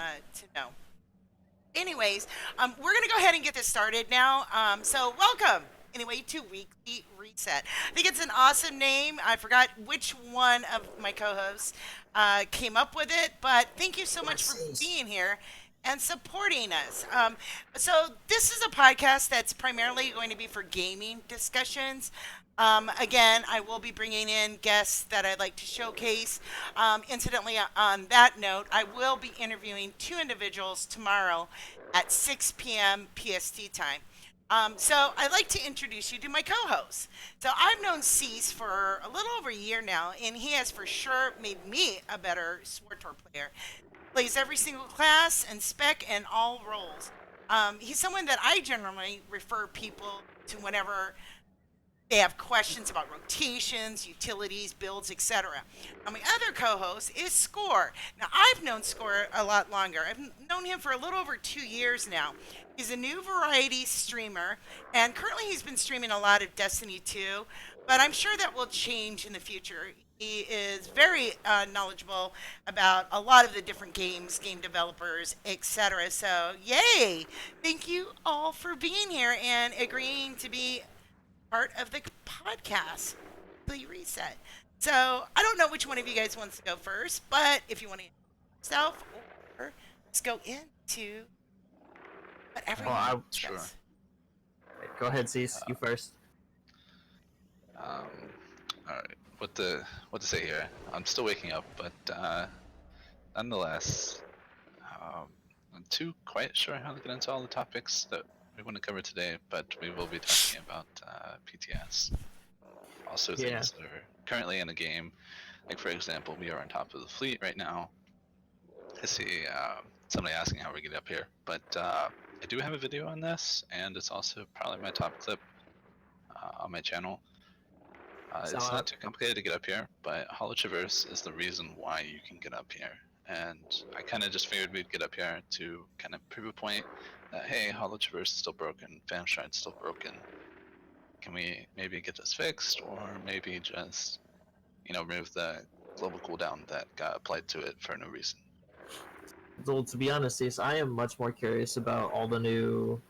to know. Anyways, we're gonna go ahead and get this started now. So welcome. Anyway, to Weekly Reset. I think it's an awesome name. I forgot which one of my co-hosts came up with it, but thank you so much for Yes. being here and supporting us. So this is a podcast that's primarily going to be for gaming discussions. Again, I will be bringing in guests that I'd like to showcase. Incidentally, on that note, I will be interviewing two individuals tomorrow at 6 p.m. PST time. So I'd like to introduce you to my co-host. So I've known Cease for a little over a year now, and he has for sure made me a better SWTOR player. Plays every single class and spec and all roles. He's someone that I generally refer people to whenever they have questions about rotations, utilities, builds, etc. Now, my other co host is Score. Now, I've known Score a lot longer. I've known him for a little over 2 years now. He's a new variety streamer, and currently he's been streaming a lot of Destiny 2, but I'm sure that will change in the future. He is very knowledgeable about a lot of the different games, game developers, etc. So, yay! Thank you all for being here and agreeing to be part of the podcast, the reset. So I don't know which one of you guys wants to go first, but if you want to yourself, or let's go into whatever Well, you want I to Sure. discuss. go ahead, Cease. You first. Um, all right. What to say here? I'm still waking up, but nonetheless, um, I'm too quite sure how to get into all the topics that we want to cover today. But we will be talking about PTS, also Yeah. things that are currently in the game. Like for example, we are on top of the fleet right now. I see somebody asking how we get up here, but I do have a video on this, and it's also probably my top clip on my channel. So It's not too complicated to get up here, but Hollow Traverse is the reason why you can get up here. And I kind of just figured we'd get up here to kind of prove a point that, hey, Hollow Traverse is still broken, Phantom Stride's still broken. Can we maybe get this fixed, or maybe just, remove the global cooldown that got applied to it for no reason? well, to be honest, Cease, I am much more curious about all the new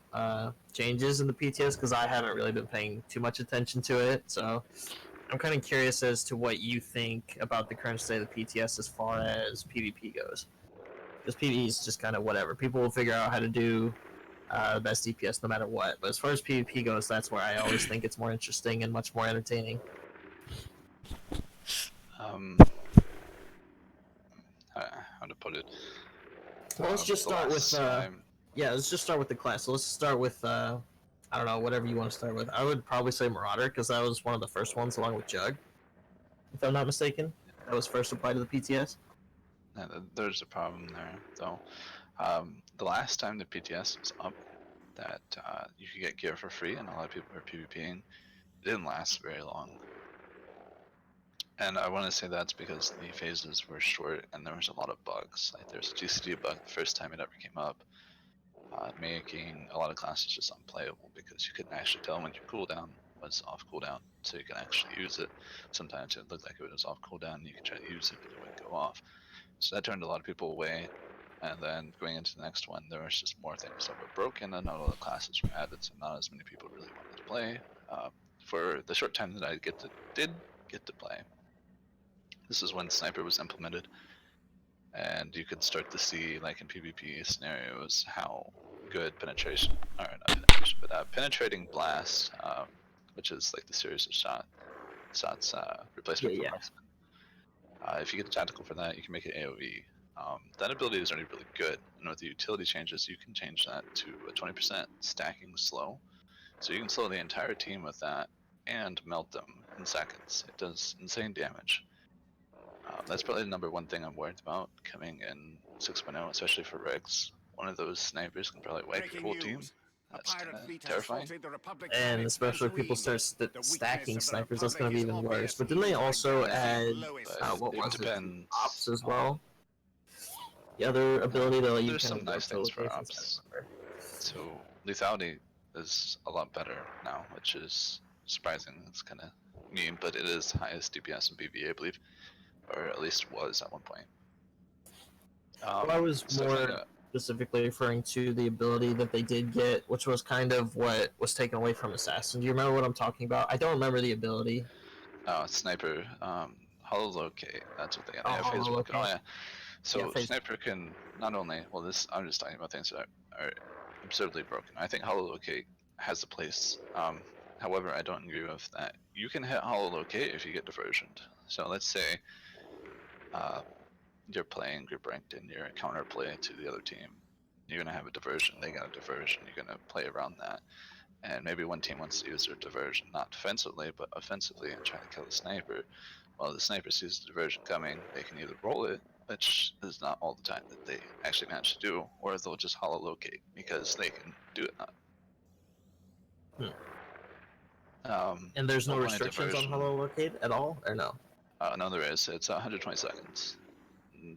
changes in the PTS because I haven't really been paying too much attention to it. So I'm kind of curious as to what you think about the current state of the PTS as far as PvP goes. Because PvE is just kind of whatever. People will figure out how to do the best DPS no matter what. But as far as PvP goes, that's where I always think it's more interesting and much more entertaining. Um, how to put it? Well, let's just The start with last time, yeah. Let's just start with the class. So let's start with I don't know, whatever you want to start with. I would probably say Marauder because that was one of the first ones, along with Jug, if I'm not mistaken. That was first applied to the PTS. there's a problem there, though. The last time the PTS was up, that you could get gear for free, and a lot of people were PvPing. It didn't last very long, and I want to say that's because the phases were short and there was a lot of bugs. Like there's a GCD bug the first time it ever came up, making a lot of classes just unplayable because you couldn't actually tell when your cooldown was off cooldown, so you can actually use it. Sometimes it looked like it was off cooldown, and you could try to use it, but it wouldn't go off. So that turned a lot of people away. And then going into the next one, there was just more things that were broken, and not all the classes were added, so not as many people really wanted to play. For the short time that I did get to play, this is when Sniper was implemented, and you could start to see, like in PvP scenarios, how good penetration, or not penetration, but penetrating blast, which is like the series of shots Yeah, replacement for yeah. marksman. If you get a tactical for that, you can make it AoE. That ability is already really good, and with the utility changes, you can change that to a 20% stacking slow. So you can slow the entire team with that and melt them in seconds. It does insane damage. That's probably the number one thing I'm worried about coming in 6.0, especially for Regs. One of those snipers can probably wipe your Breaking whole team. news. A That's kind pirate of fleet has terrifying. assaulted the Republic's And planet's especially if people Dantooine. start The weakness stacking of the snipers, that's going Republic to be is even worse. obvious, But didn't they leaving the also galaxy's add lowest But what it was it? The depends. ops as well. The other ability to let you There's kind some of go nice to things for locations. I ops. don't remember. So lethality is a lot better now, which is surprising. It's kind of mean, but it is highest DPS in PvE, I believe, or at least was at one point. Well, I was It's definitely more specifically referring to the ability that they did get, which was kind of what was taken away from Assassin. Do you remember what I'm talking about? I don't remember the ability. Sniper, hololocate. That's what they got. Oh, Yeah, phase walk. Oh okay. yeah. Yeah, So face. sniper can not only well this I'm just talking about things that are absurdly broken. I think hololocate has a place. However, I don't agree with that. You can hit hololocate if you get diversioned. So let's say uh, you're playing group ranked and you're a counterplay to the other team. You're gonna have a diversion. They got a diversion. You're gonna play around that, and maybe one team wants to use their diversion not defensively but offensively and try to kill the sniper. While the sniper sees the diversion coming, they can either roll it, which is not all the time that they actually manage to do, or they'll just hololocate because they can do it. Hmm. And there's They'll no play a restrictions on diversion. Hollow Locate at all, or no? No, there is. It's 120 seconds.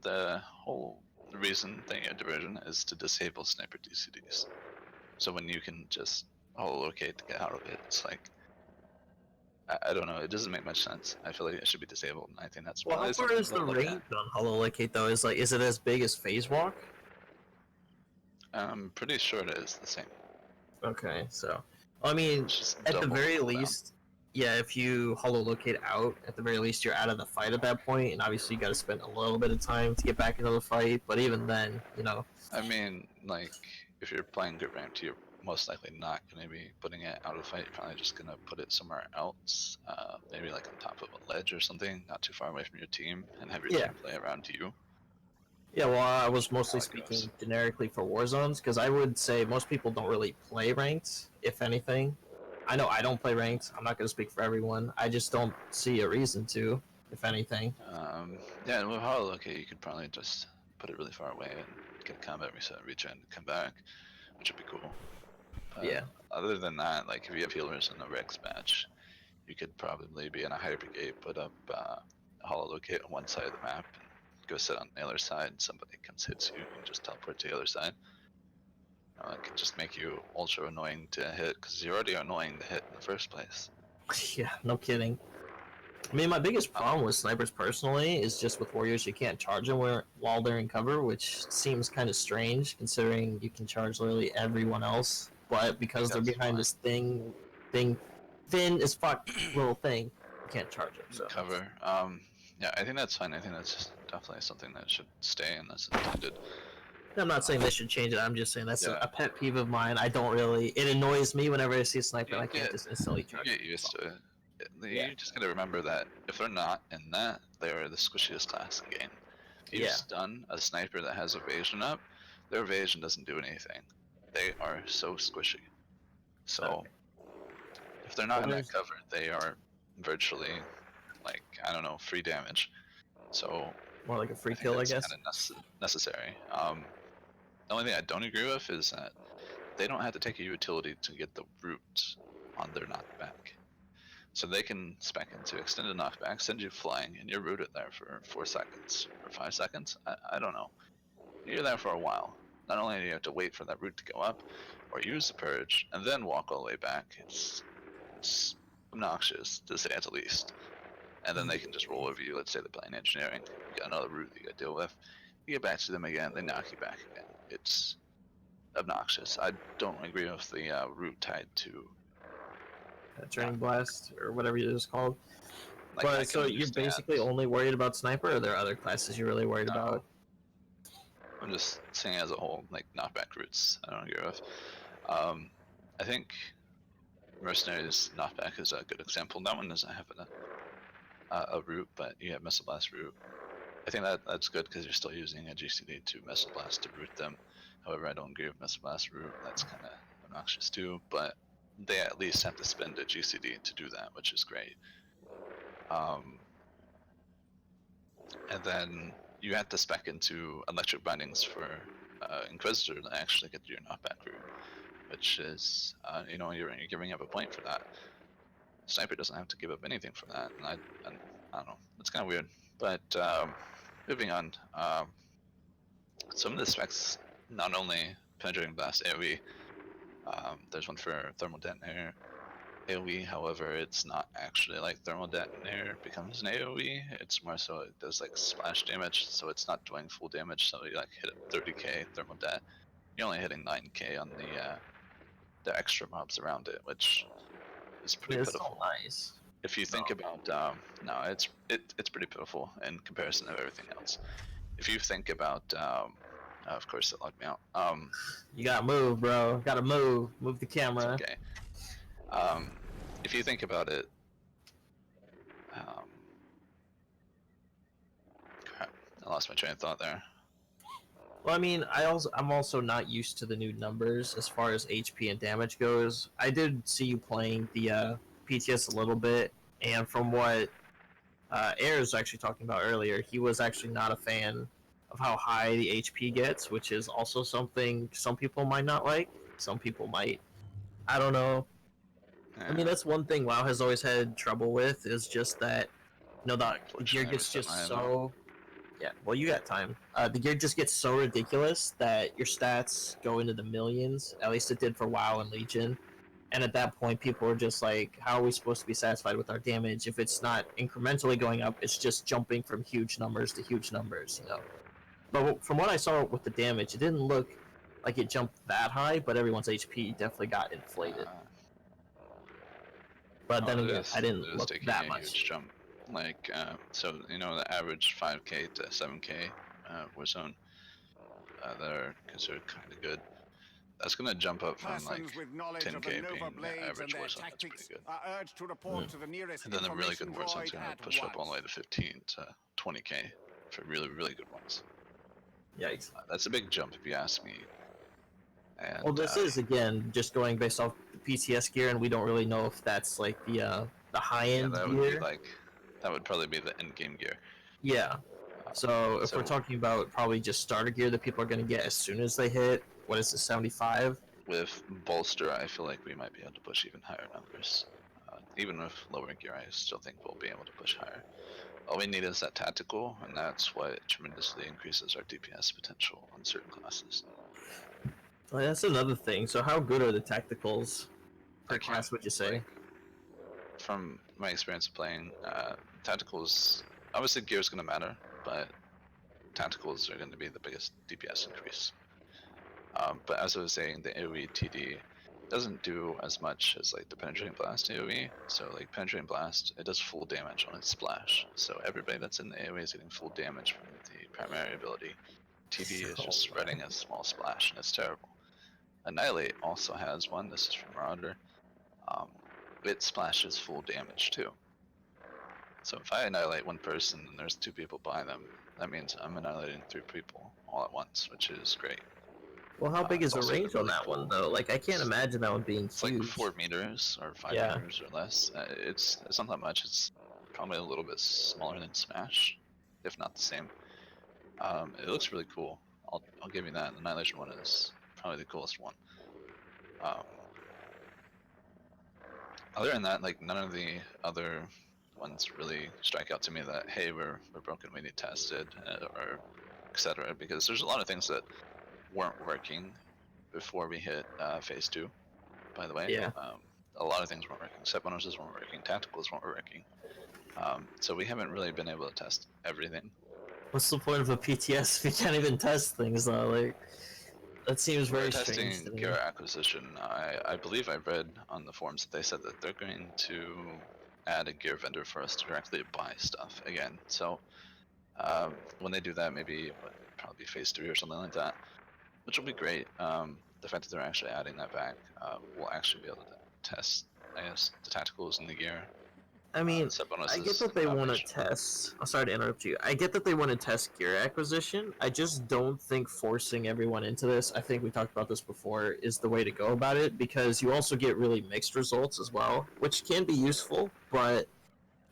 The whole reason they get diversion is to disable sniper DCDs. So when you can just hololocate to get out of it, it's like I don't know. It doesn't make much sense. I feel like it should be disabled, and I think that's Well, how probably far something is the they'll look at. range on Hollow Locate though? Is it as big as Phase Walk? I'm pretty sure it is the same. Okay, so I mean, It's just at the double the very cooldown. least, yeah, if you hollow locate out, at the very least you're out of the fight at that point, and obviously you got to spend a little bit of time to get back into the fight. But even then, I mean, like, if you're playing group ranked, you're most likely not going to be putting it out of the fight. You're probably just going to put it somewhere else, maybe like on top of a ledge or something, not too far away from your team, and have your yeah, team play around you. yeah. Well, I was That's mostly how it goes. speaking generically for Warzones because I would say most people don't really play ranked, if anything. I know I don't play ranked. I'm not going to speak for everyone. I just don't see a reason to, if anything. Yeah, and with Hololocate, you could probably just put it really far away and get a combat reset, regen, and come back, which would be cool. But Yeah. other than that, like if you have healers in a Rex match, you could probably be in a hyper brigade, put up a hololocate on one side of the map, and go sit on the other side. And somebody comes hits you, you can just teleport to the other side. It can just make you ultra annoying to hit because you're already annoying to hit in the first place. Yeah, no kidding. I mean, my biggest Um, problem with snipers personally is just with warriors, you can't charge them while they're in cover, which seems kind of strange considering you can charge literally everyone else. But I think because they're that's behind fine. this thin as fuck little thing, you can't charge them. So Cover. Yeah, I think that's fine. I think that's definitely something that should stay and that's intended. I'm not saying Um, they should change it. I'm just saying that's yeah, a pet peeve of mine. I don't really. It annoys me whenever I see a sniper you and I can't get just instantly you charge get them. So used to it. yeah, You just gotta remember that if they're not in that, they are the squishiest class in the game. If you yeah, stun a sniper that has evasion up, their evasion doesn't do anything. They are so squishy. So okay. if they're not Well, in that there's cover, they are virtually like I don't know free damage. So more like a free I think kill, I that's kind guess. of necessary. The only thing I don't agree with is that they don't have to take a utility to get the root on their knockback. So they can spec into extended knockback, send you flying, and you're rooted there for 4 seconds or 5 seconds. I don't know. You're there for a while. Not only do you have to wait for that root to go up, or use the purge, and then walk all the way back. It's obnoxious to say at the least. And then they can just roll over you. Let's say they're playing engineering. You got another root that you got to deal with. You get back to them again. They knock you back again. It's obnoxious. I don't agree with the root tied to Turning knockback. blast or whatever it is called. Like I But can so you're understand. basically only worried about sniper, or are there other classes you're really worried No, about? I'm just saying as a whole, like knockback roots. I don't agree with. Um, I think mercenaries knockback is a good example. That one doesn't have a root, but you have missile blast root. I think that's good because you're still using a GCD to missile blast to root them. However, I don't agree with missile blast root. That's kind of obnoxious too. But they at least have to spend a GCD to do that, which is great. Um, and then you have to spec into electric bindings for Inquisitor to actually get your knockback route, which is you're giving up a point for that. Sniper doesn't have to give up anything for that, and I don't know. It's kind of weird. But moving on, some of the specs not only penetrating blast AOE. There's one for thermal detonator. AoE. However, it's not actually like thermal detonator becomes an AoE. It's more so it does like splash damage, so it's not doing full damage. So you like hit 30k thermal det, you're only hitting 9k on the extra mobs around it, which is I pretty mean, it's still pitiful. nice. If you think No. about no, it's pretty pitiful in comparison to everything else. If you think about of course it logged me out. You gotta move, bro. Gotta move. Move the It's camera. okay. Um, if you think about it, um, crap, I lost my train of thought there. Well, I mean, I'm also not used to the new numbers as far as HP and damage goes. I did see you playing the PTS a little bit, and from what Air was actually talking about earlier, he was actually not a fan of how high the HP gets, which is also something some people might not like. Some people might. I don't know. I mean, Yeah, that's one thing WoW has always had trouble with is just that, the gear unfortunately, I gets reset my just head out. so. Yeah, well, you got time. The gear just gets so ridiculous that your stats go into the millions. At least it did for WoW and Legion. And at that point, people were just like, how are we supposed to be satisfied with our damage if it's not incrementally going up? It's just jumping from huge numbers to huge numbers. But from what I saw with the damage, it didn't look like it jumped that high, but everyone's HP definitely got inflated. Uh, But then oh, again, I it didn't is look taking that a much. huge jump. Like, so you know, the average 5k to 7k Warzone that are considered kind of good. That's gonna jump up from like Persons with knowledge of the 10k Nova being the blades and average their Warzone. That's pretty tactics good. are urged to report to the nearest And then the really good information Warzone's void gonna at push up all the way once. to 15 to 20k for really, really good ones. Yikes. That's a big jump if you ask me. Well, And this is again just going based off the PTS gear, and we don't really know if that's like the high yeah, end that would be gear. like that would probably be the end game gear. Yeah. So if we're So talking about probably just starter gear that people are going to get as soon as they hit, what is it, 75? with bolster, I feel like we might be able to push even higher numbers. Even with lower gear, I still think we'll be able to push higher. All we need is that tactical, and that's what tremendously increases our DPS potential on certain classes. Well, that's another thing. So how good are the tacticals I per can't class? Would you say? like from my experience of playing tacticals. Obviously, gear is going to matter, but tacticals are going to be the biggest DPS increase. But as I was saying, the AoE TD doesn't do as much as like the penetrating blast AoE. So like penetrating blast, it does full damage on its splash. So everybody that's in the AoE is getting full damage from the primary ability. TD is Oh just my. spreading a small splash, and it's terrible. Annihilate also has one. This is from Marauder. Um, it splashes full damage too. So if I annihilate one person and there's two people behind them, that means I'm annihilating three people all at once, which is great. Well, how big is It's the also range on really that one cool. though? Like, I can't imagine that one being It's like huge. 4 meters or five Yeah. meters or less. It's not that much. It's probably a little bit smaller than Smash, if not the same. It looks really cool. I'll give you that. The Annihilation one is probably the coolest one. Um, other than that, like none of the other ones really strike out to me that hey we're broken, we need tested or etc. Because there's a lot of things that weren't working before we hit phase two. By the way, Yeah. a lot of things weren't working. Set bonuses weren't working. Tacticals weren't working. So we haven't really been able to test everything. What's the point of a PTS if you can't even test things though? Like, that seems We're very strange to testing me. gear acquisition. I believe I read on the forums that they said that they're going to add a gear vendor for us to directly buy stuff again. So when they do that, maybe probably phase three or something like that, which will be great. The fact that they're actually adding that back, we'll actually be able to test, I guess, the tacticals and the gear, I mean, set I get bonuses that and the they want to domination. test. I'm sorry to interrupt you. I get that they want to test gear acquisition. I just don't think forcing everyone into this, I think we talked about this before, is the way to go about it because you also get really mixed results as well, which can be useful, but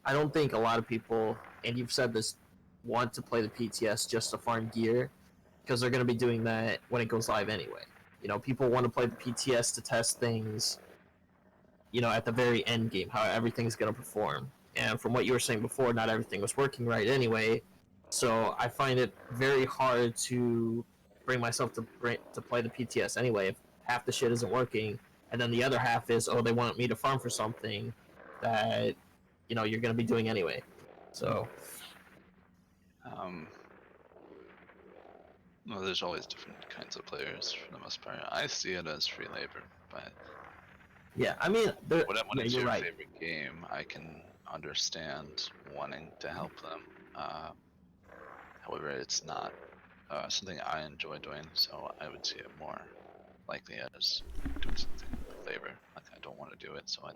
I don't think a lot of people, and you've said this, want to play the PTS just to farm gear because they're going to be doing that when it goes live anyway. People want to play the PTS to test things at the very end game, how everything's going to perform. And from what you were saying before, not everything was working right anyway. So I find it very hard to bring myself to play the PTS anyway. If half the shit isn't working, and then the other half is, oh, they want me to farm for something that you're going to be doing anyway. So Um, well, there's always different kinds of players for the most part. I see it as free labor, but yeah, I mean, when yeah, it's you're your right. favorite game, I can understand wanting to help them. However, it's not something I enjoy doing, so I would see it more likely as doing something with labor. Like I don't want to do it, so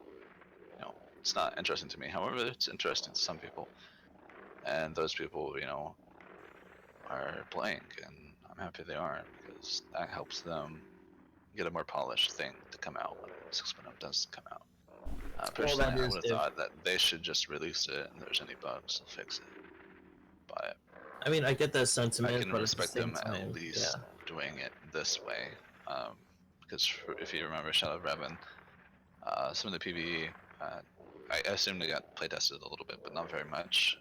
it's not interesting to me. However, it's interesting to some people, and those people, are playing, and I'm happy they are because that helps them get a more polished thing to come out when 6.0 does come out. Well, Personally, that I is would have if thought that they should just release it, and if there's any bugs, they'll fix it. But I mean, I get that I sentiment, can but at the respect same them at time, yeah. least doing it this way. Because if you remember Shadow of Revan, some of the PvE, I assume they got playtested a little bit, but not very much.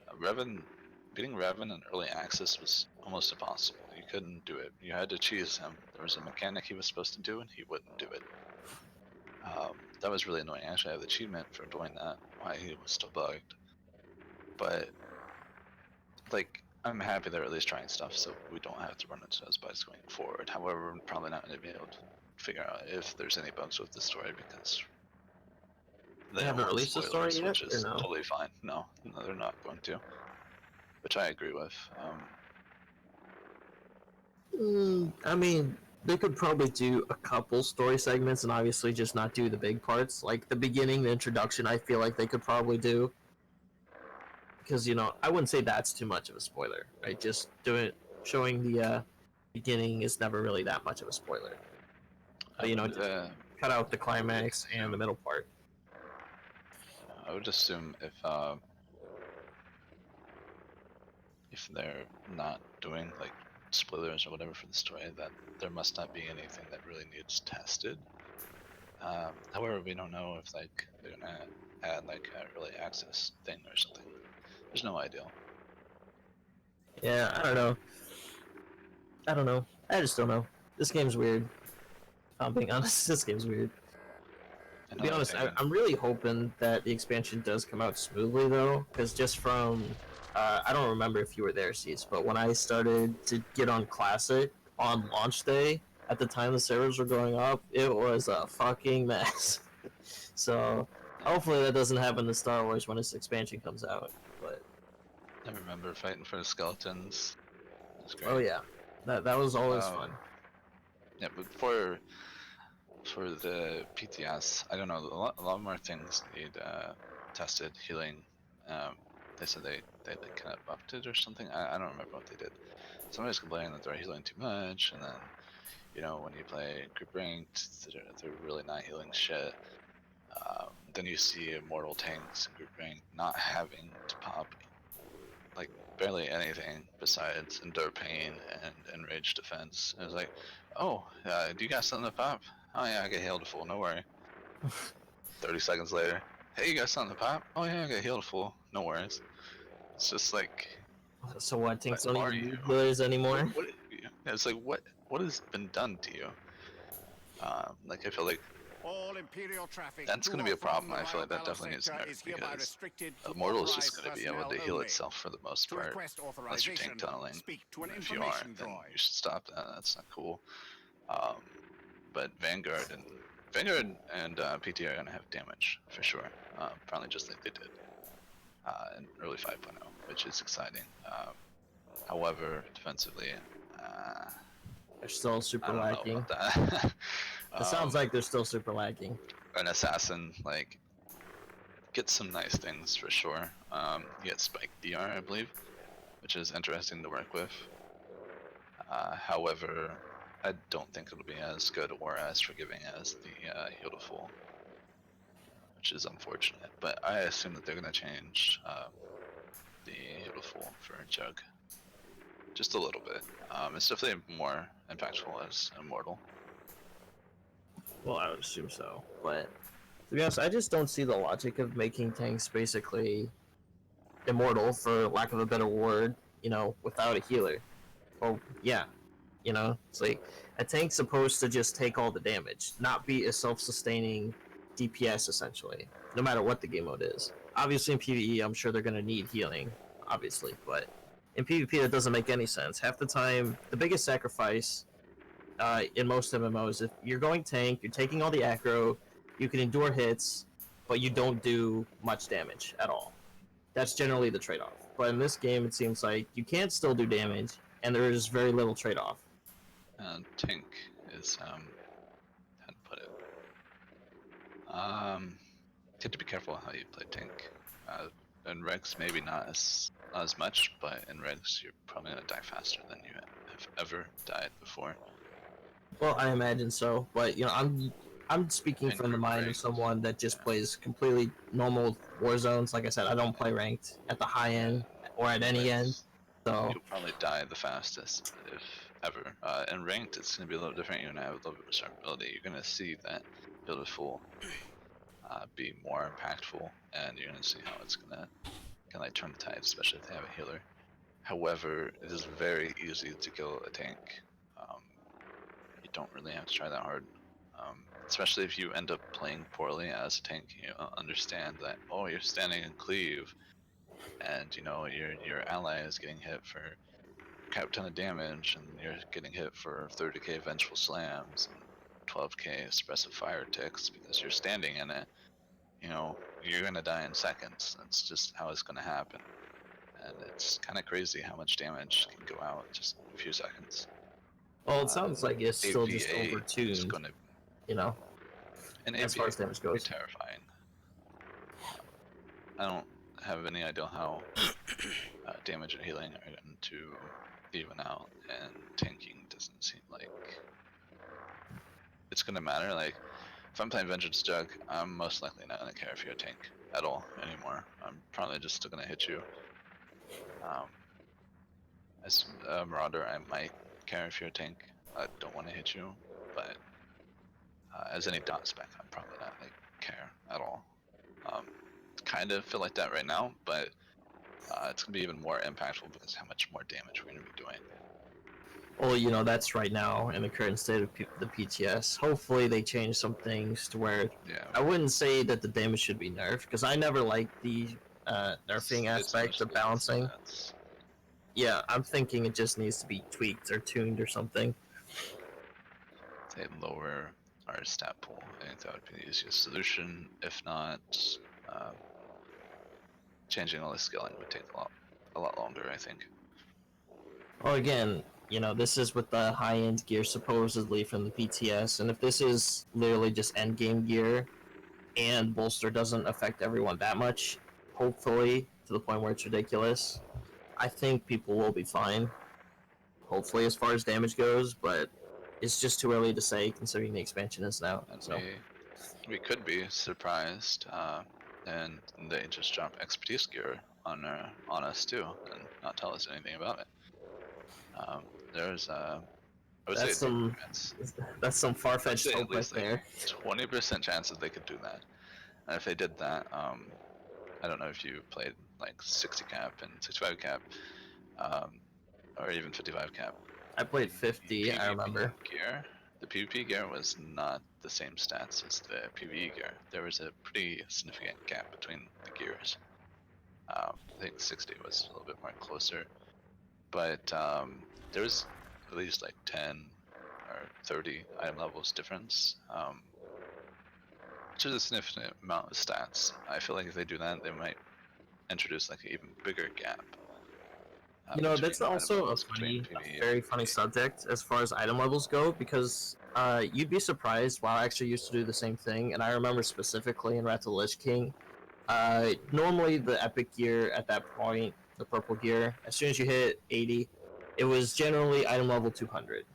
Beating Revan in early access was almost impossible. You couldn't do it. You had to cheese him. There was a mechanic he was supposed to do, and he wouldn't do it. That was really annoying. Actually, I have the achievement for doing that, why he was still bugged. But like, I'm happy they're at least trying stuff, so we don't have to run into those bugs going forward. However, we're probably not going to be able to figure out if there's any bugs with the story because They they don't haven't want released the story spoilers, yet, which or is no? totally fine. No, they're not going to, which I agree with. I mean, they could probably do a couple story segments and obviously just not do the big parts. Like the beginning, the introduction, I feel like they could probably do. Because, I wouldn't say that's too much of a spoiler, right? Just showing the beginning is never really that much of a spoiler. Just cut out the I would climax and the assume, middle part. if they're not doing like spoilers or whatever for the story, that there must not be anything that really needs tested. However, we don't know if like they're gonna add like a early access thing or something. There's no idea. Yeah, I don't know. I don't know. I just don't know. This game's weird. If I'm being honest, this game's weird. To be Another honest, thing, I'm really hoping that the expansion does come out smoothly, though, because just from I don't remember if you were there, Cease, but when I started to get on Classic on launch day, at the time the servers were going up, it was a fucking mess. So hopefully that doesn't happen to Star Wars when its expansion comes out. But I remember fighting for the skeletons. It was oh great. yeah, that was always Um, fun. yeah, but for the PTS, I don't know. A lot more things need tested. Healing. Um, they said they like kind of buffed it or something. I don't remember what they did. Somebody's complaining that they're healing too much, and then when you play group ranked, they're really not healing shit. Then you see immortal tanks in group rank not having to pop like barely anything besides endure pain and enrage defense. And it's like, oh, do you got something to pop? Oh yeah, I get healed to full. No worry. 30 seconds later, hey, you got something to pop? Oh yeah, I get healed to full. No worries. It's just like, So what? what Tanks don't are even you? need healers anymore. Yeah, it's like what has been done to you? Like I feel like All Imperial traffic that's to going to be or a from problem. the I feel like that Ryle definitely needs to sector nerf is hereby because restricted to Immortal is just authorized going to be able personnel to heal only. itself for the most To part, request unless you're tank authorization, tunneling. speak to an If you are, information then droid. you should stop that. That's not cool. Um, but Vanguard and PT are going to have damage for sure. Probably just like they did in early 5.0, which is exciting. However, defensively, They're still I super don't know lacking. about that. It sounds like they're still super lacking. An assassin like gets some nice things for sure. You get Spike DR, I believe, which is interesting to work with. However, I don't think it'll be as good or as forgiving as the Heal to Full, which is unfortunate. But I assume that they're going to change the Heal to Full for Jug just a little bit. It's definitely more impactful as Immortal. Well, I would assume so. But to be honest, I just don't see the logic of making tanks basically immortal, for lack of a better word, without a healer. Well, yeah. You know, it's like a tank's supposed to just take all the damage, not be a self-sustaining DPS essentially, no matter what the game mode is. Obviously, in PvE, I'm sure they're going to need healing, obviously, but in PvP, that doesn't make any sense. Half the time, the biggest sacrifice in most MMOs, if you're going tank, you're taking all the aggro, you can endure hits, but you don't do much damage at all. That's generally the trade-off. But in this game, it seems like you can't still do damage, and there is very little trade-off. Tink is how to put it. You have to be careful how you play Tink. In Regs, maybe not as much, but in Regs, you're probably gonna die faster than you have ever died before. Well, I imagine so, but you know, I'm speaking In from the group mind of ranked, someone that just yeah. plays completely normal war zones. Like I said, I don't play ranked at the high end or at any end. Regs, So, you'll probably die the fastest if ever. In ranked, it's gonna be a little different. You're gonna have a little bit more survivability. You're gonna see that beautiful be more impactful, and you're gonna see how it's gonna like turn the tide, especially if they have a healer. However, it is very easy to kill a tank. Um, you don't really have to try that hard, especially if you end up playing poorly as a tank. You understand that you're standing in cleave, and your ally is getting hit for a crap ton of damage, and you're getting hit for 30k vengeful slams and 12k suppressive fire ticks because you're standing in it. You're gonna die in seconds. That's just how it's gonna happen. And it's kind of crazy how much damage can go out in just a few seconds. well, it sounds like it's still just AVA is overtuned, gonna, you know, and as AVA far as damage be goes. terrifying. I don't have any idea how damage and healing are going to even out, and tanking doesn't seem like it's gonna matter. Like, if I'm playing Vengeance Jug, I'm most likely not gonna care if you're a tank at all anymore. I'm probably just still gonna hit you. Um, as a Marauder, I might care if you're a tank. I don't want to hit you, but as any dot spec, I'm probably not like care at all. Um, kind of feel like that right now, but it's gonna be even more impactful because how much more damage we're gonna be doing. Well, you know, that's right now in the current state of the PTS. Hopefully, they change some things to where Yeah, I wouldn't say that the damage should be nerfed because I never liked the nerfing it's aspect of mostly just balancing. stats. Yeah, I'm thinking it just needs to be tweaked or tuned or something. They lower our stat pool. I think that would be the easiest solution. If not, um, changing all the scaling would take a lot longer. I think. Well, again, you know, this is with the high end gear supposedly from the PTS, and if this is literally just end game gear and bolster doesn't affect everyone that much, hopefully, to the point where it's ridiculous, I think people will be fine. Hopefully, as far as damage goes, but it's just too early to say considering the expansion is out. And So, we could be surprised, and they just drop expertise gear on us too, and not tell us anything about it. There's I would say that's some it's that's some far I'd fetched say at hope right least like there. 20% chance that they could do that. And if they did that, I don't know if you played like 60 cap and 65 cap, um, or even 55 cap. I played 50, I PvP remember. gear. The PvP gear was not the same stats as the PvE gear. There was a pretty significant gap between the gears. I think 60 was a little bit more closer, but there was at least like 10 or 30 item levels difference, which is a significant amount of stats. I feel like if they do that, they might introduce like an even bigger gap You know, between that's item also levels between a PvE and very funny PvP. subject as far as item levels go because you'd be surprised. WoW actually used to do the same thing, and I remember specifically in Wrath of the Lich King. Normally, the epic gear at that point, the purple gear, as soon as you hit 80, it was generally item level 200.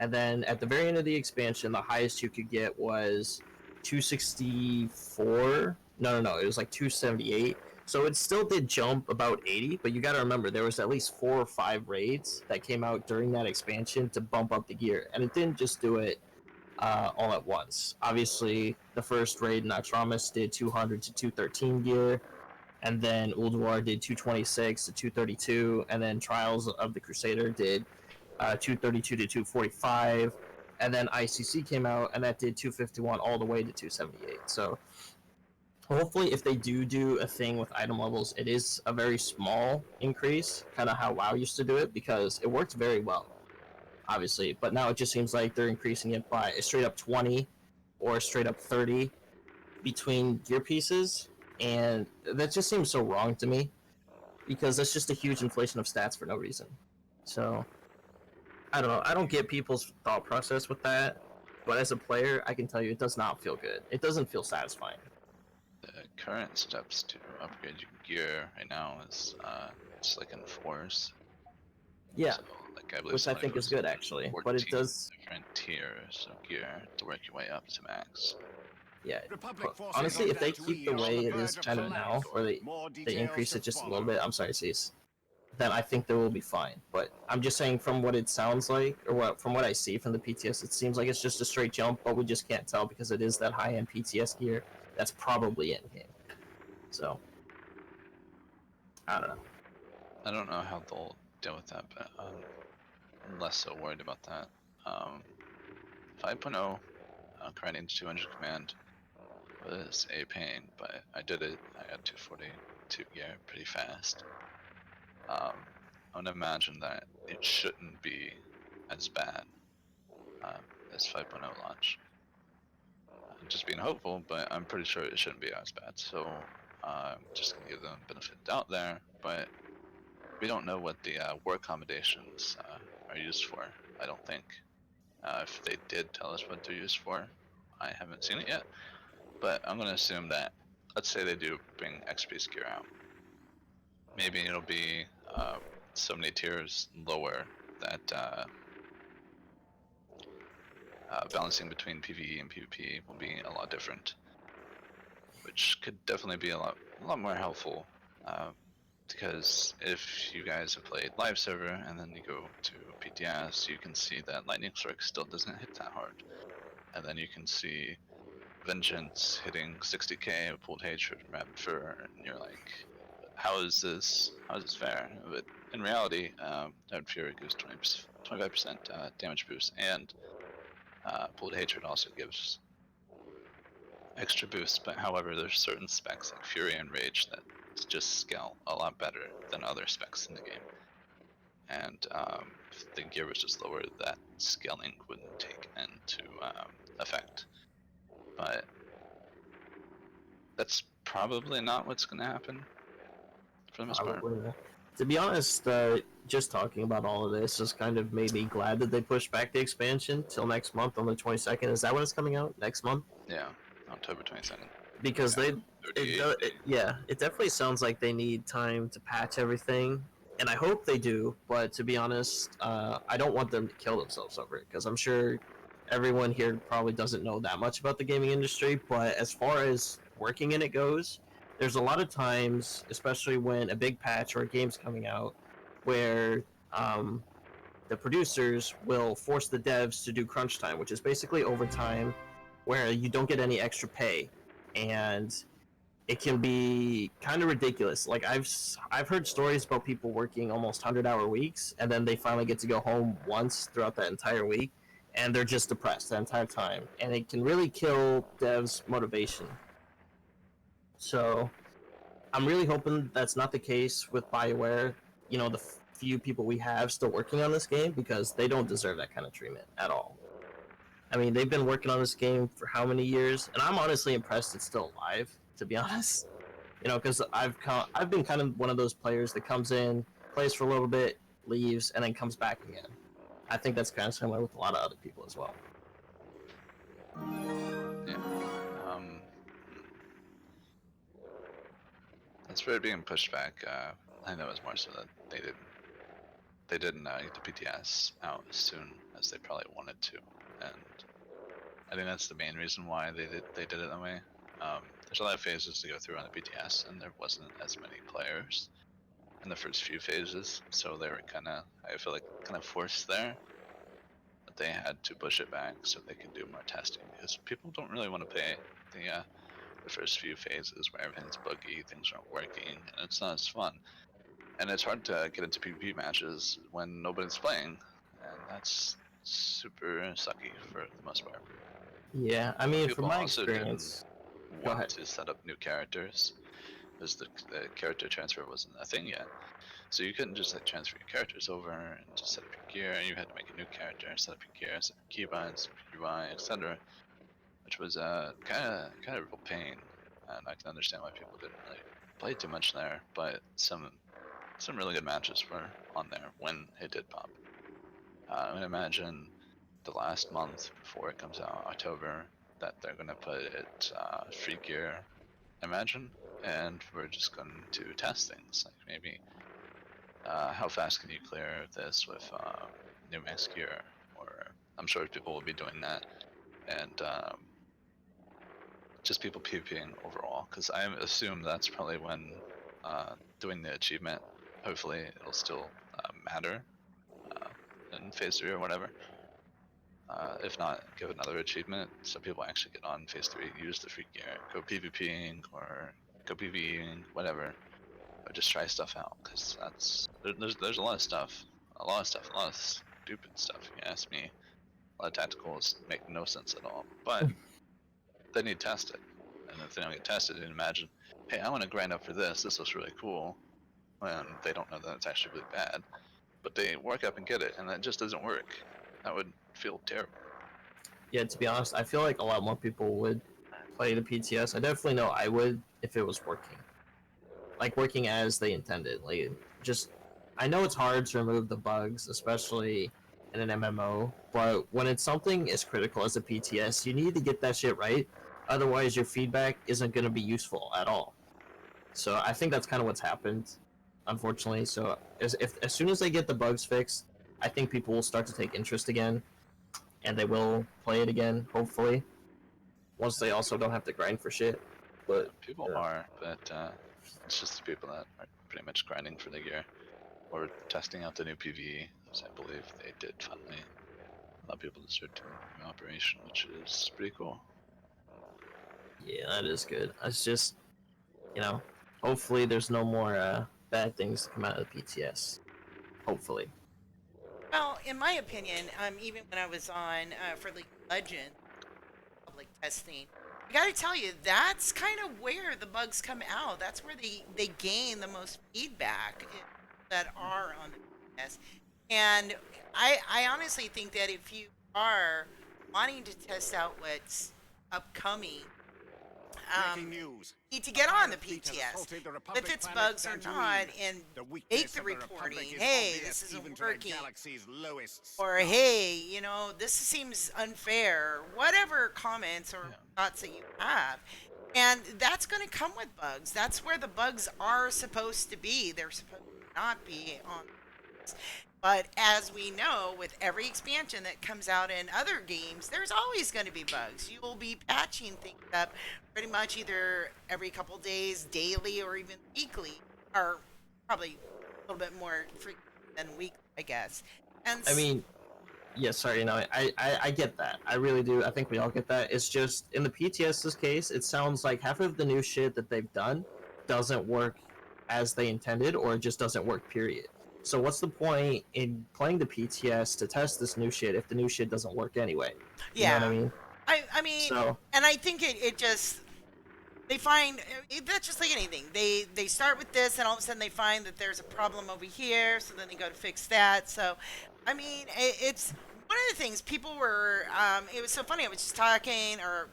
And then at the very end of the expansion, the highest you could get was 264. No, it was like 278. So it still did jump about 80, but you got to remember there was at least 4 or 5 raids that came out during that expansion to bump up the gear, and it didn't just do it all at once. Obviously, the first raid, Naxxramas, did 200 to 213 gear, and then Ulduar did 226 to 232, and then Trials of the Crusader did 232 to 245, and then ICC came out and that did 251 all the way to 278. So hopefully, if they do a thing with item levels, it is a very small increase, kind of how WoW used to do it, because it worked very well, obviously. But now it just seems like they're increasing it by a straight up 20 or a straight up 30 between gear pieces, and that just seems so wrong to me because that's just a huge inflation of stats for no reason. So I don't know. I don't get people's thought process with that, but as a player, I can tell you it does not feel good. It doesn't feel satisfying. The current steps to upgrade your gear right now is it's like in fours. Yeah, So like I believe which I somebody think is posted good actually, 14 but it does. different tiers of gear to work your way up to max. Yeah, Republic forces honestly, on if they that keep the we are on way the it is verge of kind of now, collapse. or More they details increase to it just a follow. little bit. I'm sorry, Cease. Then I think they will be fine. But I'm just saying, from what it sounds like, or from what I see from the PTS, it seems like it's just a straight jump, but we just can't tell because it is that high-end PTS gear that's probably in game. So I don't know. I don't know how they'll deal with that, but I'm less so worried about that. Um, 5.0 grinding 200 command was a pain, but I did it. I got 242 gear pretty fast. I would imagine that it shouldn't be as bad as 5.0 launch. I'm just being hopeful, but I'm pretty sure it shouldn't be as bad. So I'm just gonna give them benefit of doubt there. But we don't know what the war accommodations are used for. I don't think. If they did tell us what they're used for, I haven't seen it yet. But I'm gonna assume that, let's say they do bring XP gear out, maybe it'll be so many tiers lower that balancing between PvE and PvP will be a lot different, which could definitely be a lot more helpful. Because if you guys have played live server and then you go to PTS, you can see that Lightning Strike still doesn't hit that hard, and then you can see Vengeance hitting 60k with Pulled Hatred from Rapid Fur, and you're like, how is this fair? But in reality, Rapid Fury gives 25% damage boost, and Pulled Hatred also gives extra boost. But however, there's certain specs like Fury and Rage that just scale a lot better than other specs in the game. And if the gear was just lower, that scaling wouldn't take into effect. But that's probably not what's going to happen for the most part. Probably. To be honest, just talking about all of this has kind of made me glad that they pushed back the expansion till next month on the 22nd. Is that when it's coming out? Next month? Yeah, October 22nd. Because Yeah, 38 days. yeah, it definitely sounds like they need time to patch everything, and I hope they do. But to be honest, I don't want them to kill themselves over it because I'm sure everyone here probably doesn't know that much about the gaming industry. But as far as working in it goes, there's a lot of times, especially when a big patch or a game's coming out, where the producers will force the devs to do crunch time, which is basically overtime where you don't get any extra pay, and it can be kind of ridiculous. Like I've heard stories about people working almost 100-hour weeks, and then they finally get to go home once throughout that entire week, and they're just depressed the entire time, and it can really kill devs' motivation. So I'm really hoping that's not the case with BioWare. You know, the few people we have still working on this game, because they don't deserve that kind of treatment at all. I mean, they've been working on this game for how many years, and I'm honestly impressed it's still alive. To be honest, you know, because I've been kind of one of those players that comes in, plays for a little bit, leaves, and then comes back again. I think that's kind of similar with a lot of other people as well. Yeah. As for it being pushed back, I know it's more so that they didn't get the PTS out as soon as they probably wanted to, and I think that's the main reason why they did it that way. There's a lot of phases to go through on the PTS, and there wasn't as many players in the first few phases, so they were I feel like kind of forced there. But they had to push it back so they could do more testing, because people don't really want to pay the first few phases where everything's buggy, things aren't working, and it's not as fun. And it's hard to get into PvP matches when nobody's playing, and that's super sucky for the most part. Yeah, I But mean, from people my also didn't experience, go want ahead. to set up new characters because the character transfer wasn't a thing yet. So you couldn't just like transfer your characters over and just set up your gear. You had to make a new character, set up your gear, set up your keybinds, your UI, etc., which was kind of real pain. And I can understand why people didn't really play too much there, but some really good matches were on there when it did pop. I would imagine the last month before it comes out, October, that they're gonna put it free gear, I imagine, and we're just going to test things like maybe how fast can you clear this with new max gear, or I'm sure people will be doing that, and just people PvPing overall, because I assume that's probably when doing the achievement. Hopefully, it'll still matter uh, in phase 3 or whatever. If not, give another achievement so people actually get on phase 3, use the free gear, go PvPing or go PvEing, whatever, or just try stuff out, because there's a lot of stuff, a lot of stupid stuff. If you ask me, a lot of tacticals make no sense at all, but they need tested, and if they don't get tested, then imagine, hey, I want to grind up for this. This looks really cool, when they don't know that it's actually really bad, but they work up and get it, and that just doesn't work. That would feel terrible. Yeah, to be honest, I feel like a lot more people would play the PTS. I definitely know I would if it was working, like working as they intended. Like, just, I know it's hard to remove the bugs, especially in an MMO, but when it's something as critical as a PTS, you need to get that shit right. Otherwise, your feedback isn't going to be useful at all. So I think that's kind of what's happened, unfortunately. So as soon as they get the bugs fixed, I think people will start to take interest again, and they will play it again, hopefully. Once they also don't have to grind for shit. But People yeah, are, but it's just the people that are pretty much grinding for the gear or testing out the new PvE, as I believe they did finally allow people to start doing the new operation, which is pretty cool. yeah, that is good. It's just, you know, hopefully there's no more bad things to come out of the PTS. Hopefully. Well, in my opinion, even when I was on for League of Legends public testing, I got to tell you, that's kind of where the bugs come out. That's where they gain the most feedback that are on the test. And I honestly think that if you are wanting to test out what's upcoming, Breaking news. need to A get on the pirate fleet has PTS, assaulted the if Republic it's planet bugs or not, Dantooine. and The make weakness the of the reporting. Republic is Hey, obvious this even isn't to the working. galaxy's lowest Or stars. hey, this seems unfair. Whatever comments or Yeah. thoughts that you have. And that's going to come with bugs. That's where the bugs are supposed to be. They're supposed to not be on this. But as we know, with every expansion that comes out in other games, there's always going to be bugs. You will be patching things up pretty much either every couple days, daily, or even weekly, or probably a little bit more frequent than weekly, I guess. And I mean, yeah, sorry, I get that. I really do. I think we all get that. It's just in the PTS's case, it sounds like half of the new shit that they've done doesn't work as they intended, or it just doesn't work. Period. So what's the point in playing the PTS to test this new shit if the new shit doesn't work anyway? You know what I yeah, mean? I mean, So and I think it just they find that's just like anything. They start with this, and all of a sudden they find that there's a problem over here, so then they go to fix that. So, I mean, it's one of the things people were. It was so funny. I was just talking or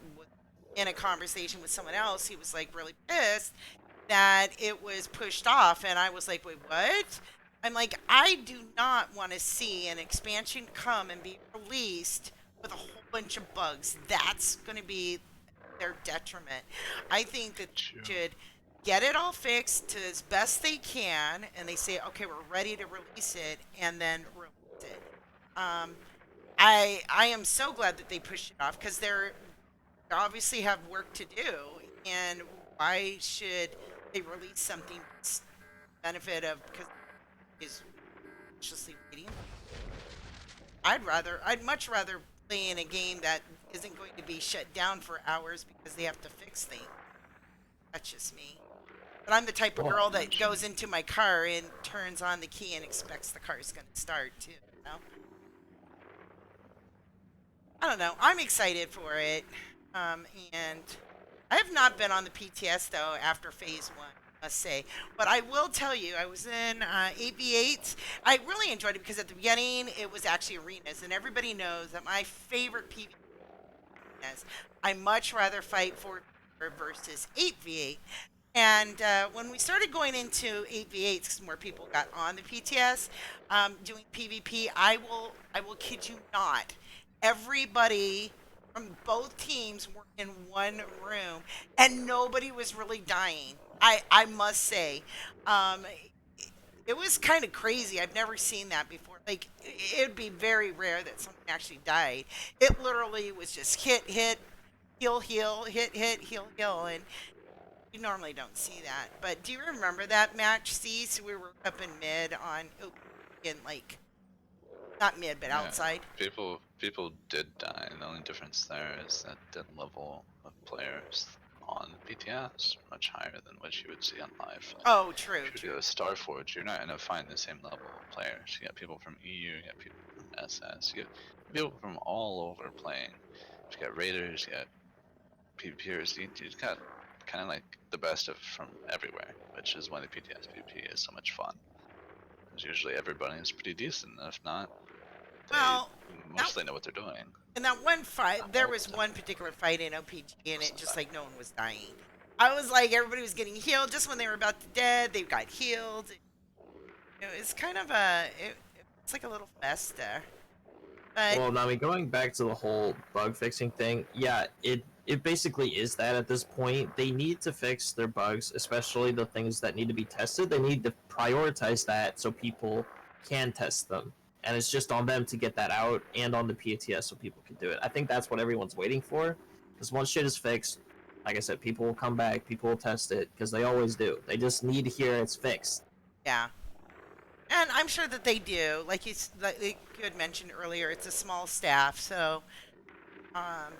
in a conversation with someone else. He was like really pissed that it was pushed off, and I was like, wait, what? I'm like, I do not want to see an expansion come and be released with a whole bunch of bugs. That's going to be their detriment. I think that True. they should get it all fixed to as best they can, and they say, okay, we're ready to release it, and then release it. Um, I am so glad that they pushed it off because they obviously have work to do, and why should they release something that's benefit of because is anxiously waiting? I'd much rather play in a game that isn't going to be shut down for hours because they have to fix things. That's just me. But I'm the type of well, girl that goes into my car and turns on the key and expects the car's going to start too. You know? I don't know. I'm excited for it. And I have not been on the PTS though after phase one, I must say. But I will tell you, I was in 8v8s. I really enjoyed it because at the beginning it was actually arenas, and everybody knows that my favorite PvP is I much rather fight 4 versus 8v8. And when we started going into 8v8s, because more people got on the PTS, doing PvP, I will kid you not, everybody from both teams were in one room, and nobody was really dying. I must say, um, it was kind of crazy. I've never seen that before. Like it'd be very rare that someone actually died. It literally was just hit, heal, heal, hit, heal, heal, and you normally don't see that, but do you remember that match, C? So we were up in mid on in like not mid but Yeah, outside. people did die. The only difference there is that the level of players on BTS much higher than what you would see on live. Like, Oh, true, if you true. go to Starforge, you're not gonna find the same level of players. You got people from EU, you got people from SS, you got people from all over playing. You got raiders, you got PvPers. You got kind of like the best of from everywhere, which is why the PTS PvP is so much fun. Because usually everybody is pretty decent, and if not, they Well, that mostly know what they're doing. in that one fight, Not there all was the time. one particular fight in OPG, and Most it of the just time. like no one was dying. I was like everybody was getting healed just when they were about to dead. They got healed. It was kind of it's like a little festa, but Well, Nami, going back to the whole bug fixing thing, yeah, it basically is that at this point. They need to fix their bugs, especially the things that need to be tested. They need to prioritize that so people can test them. And it's just on them to get that out and on the PTS so people can do it. I think that's what everyone's waiting for. Because once shit is fixed, like I said, people will come back, people will test it, because they always do. They just need to hear it's fixed. yeah. And I'm sure that they do. Like you had mentioned earlier, it's a small staff, so um,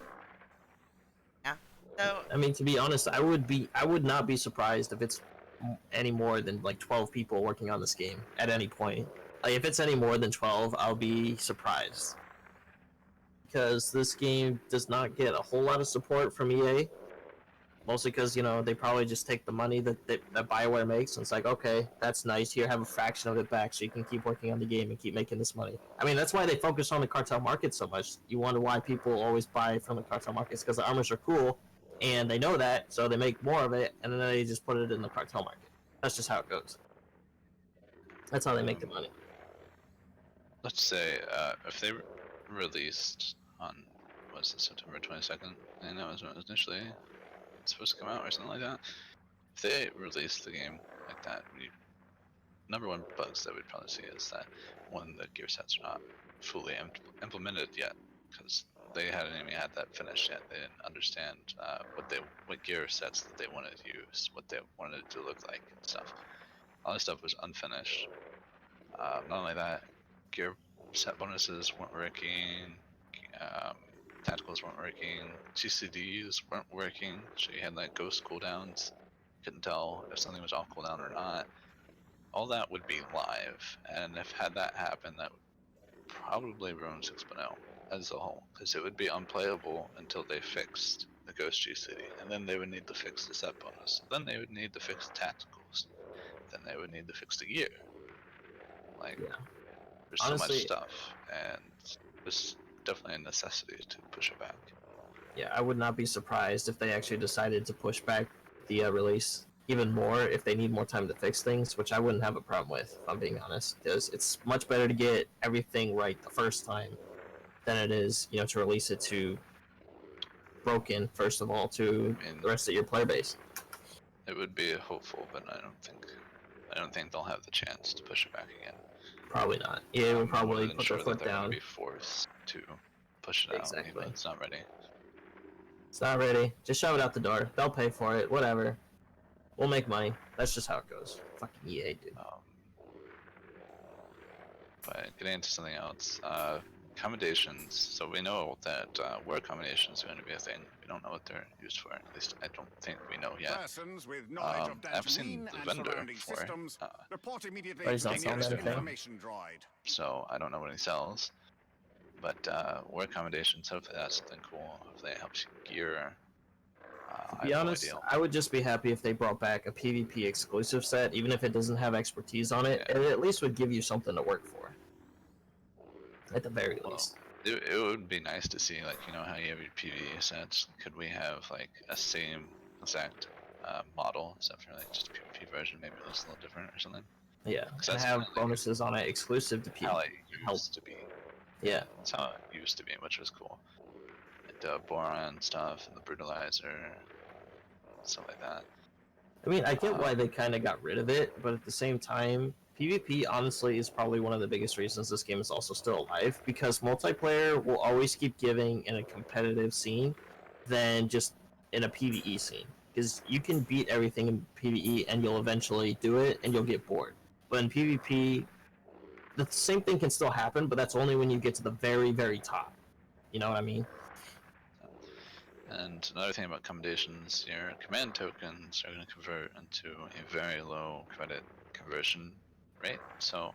yeah. So I mean, to be honest, I would not be surprised if it's any more than like 12 people working on this game at any point. Like if it's any more than 12, I'll be surprised because this game does not get a whole lot of support from EA. Mostly because they probably just take the money that Bioware makes, and it's like, okay, that's nice. Here, have a fraction of it back, so you can keep working on the game and keep making this money. I mean, that's why they focus on the cartel market so much. You wonder why people always buy from the cartel markets, because the armors are cool, and they know that, so they make more of it, and then they just put it in the cartel market. That's just how it goes. That's how they make the Um, money. let's say if they released on was it September 22nd, and that was when it was initially supposed to come out or something like that. If they released the game like that, number one bugs that we'd probably see is that one, the gear sets are not fully implemented yet because they hadn't even had that finished yet. They didn't understand what gear sets that they wanted to use, what they wanted it to look like and stuff. All this stuff was unfinished. Not only that, gear set bonuses weren't working. Um, Tacticals weren't working. GCDs weren't working. So you had like ghost cooldowns. Couldn't tell if something was off cooldown or not. All that would be live, and if had that happen, that would probably ruin 6.0 as a whole, because it would be unplayable until they fixed the Ghost GCD, and then they would need to fix the set bonus. Then they would need to fix the tacticals. Then they would need to fix the gear. Like, Yeah. there's so much Honestly, stuff, and it's definitely a necessity to push it back. yeah, I would not be surprised if they actually decided to push back the release even more if they need more time to fix things, which I wouldn't have a problem with, if I'm being honest, because it's much better to get everything right the first time than it is, to release it to broken, first of all, to I mean, the rest of your player base. it would be hopeful, but I don't think they'll have the chance to push it back again. Probably not. EA will I'm more probably than put their sure that foot they're going to down. be forced to push it out, even though Exactly. it's not ready. It's not ready. Just shove it out the door. They'll pay for it. Whatever. We'll make money. That's just how it goes. Fucking EA, dude. Um, but getting into something else, accommodations. So we know that war accommodations are going to be a thing. We don't know what they're used for. At least I don't think we know yet. Persons with knowledge of I've seen Dantooine the and vendor surrounding for it, systems report immediately But he's to not the selling nearest anything. information droid. so I don't know what he sells. But war accommodations, hopefully that's something cool. Hopefully it helps you gear. To I be have no honest, idea. I would just be happy if they brought back a PvP exclusive set, even if it doesn't have expertise on it. Yeah. It at least would give you something to work for, at the very Well, least. it would be nice to see, like, you know how you have your PvE sets. Could we have like a same exact model, except for like just a PvP version? Maybe it looks a little different or something. Yeah, Because and that's have kind of like bonuses on it exclusive to how it PvP. Help. used to be. Yeah. That's how it used to be, which was cool. Like the boron stuff and the brutalizer, stuff like that. I mean, I get Um, why they kind of got rid of it, but at the same time, PvP honestly is probably one of the biggest reasons this game is also still alive, because multiplayer will always keep giving in a competitive scene than just in a PvE scene. Because you can beat everything in PvE and you'll eventually do it and you'll get bored. But in PvP, the same thing can still happen, but that's only when you get to the very, very top. You know what I mean? and another thing about commendations, your command tokens are going to convert into a very low credit conversion rate. So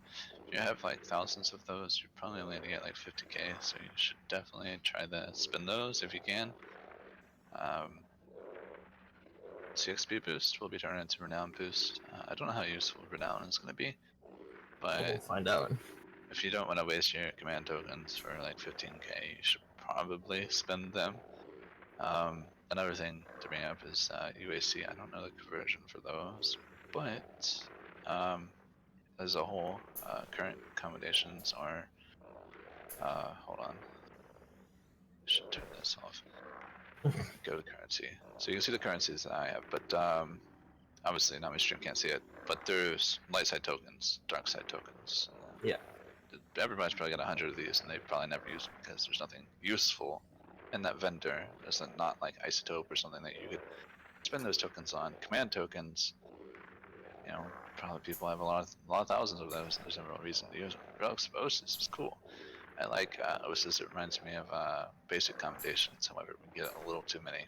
if you have like thousands of those, you're probably only going to get like 50k. So you should definitely try to spin those if you can. CXP boost will be turned into renown boost. I don't know how useful renown is going to be, But we'll but find out. if you don't want to waste your command tokens for like 15k, you should probably spend them. Another thing to bring up is UAC. I don't know the conversion for those, but as a whole, current accommodations are. Hold on, I should turn this off. Go to currency, so you can see the currencies that I have, but obviously not my stream can't see it. But there's light side tokens, dark side tokens. Yeah. Everybody's probably got 100 of these, and they probably never use them because there's nothing useful in that vendor. There's not like isotope or something that you could spend those tokens on. Command tokens, you know, probably people have a lot of thousands of those, and there's no real reason to use them. Relics of Oasis is cool. I like Oasis. It reminds me of basic commendations. However, we get a little too many,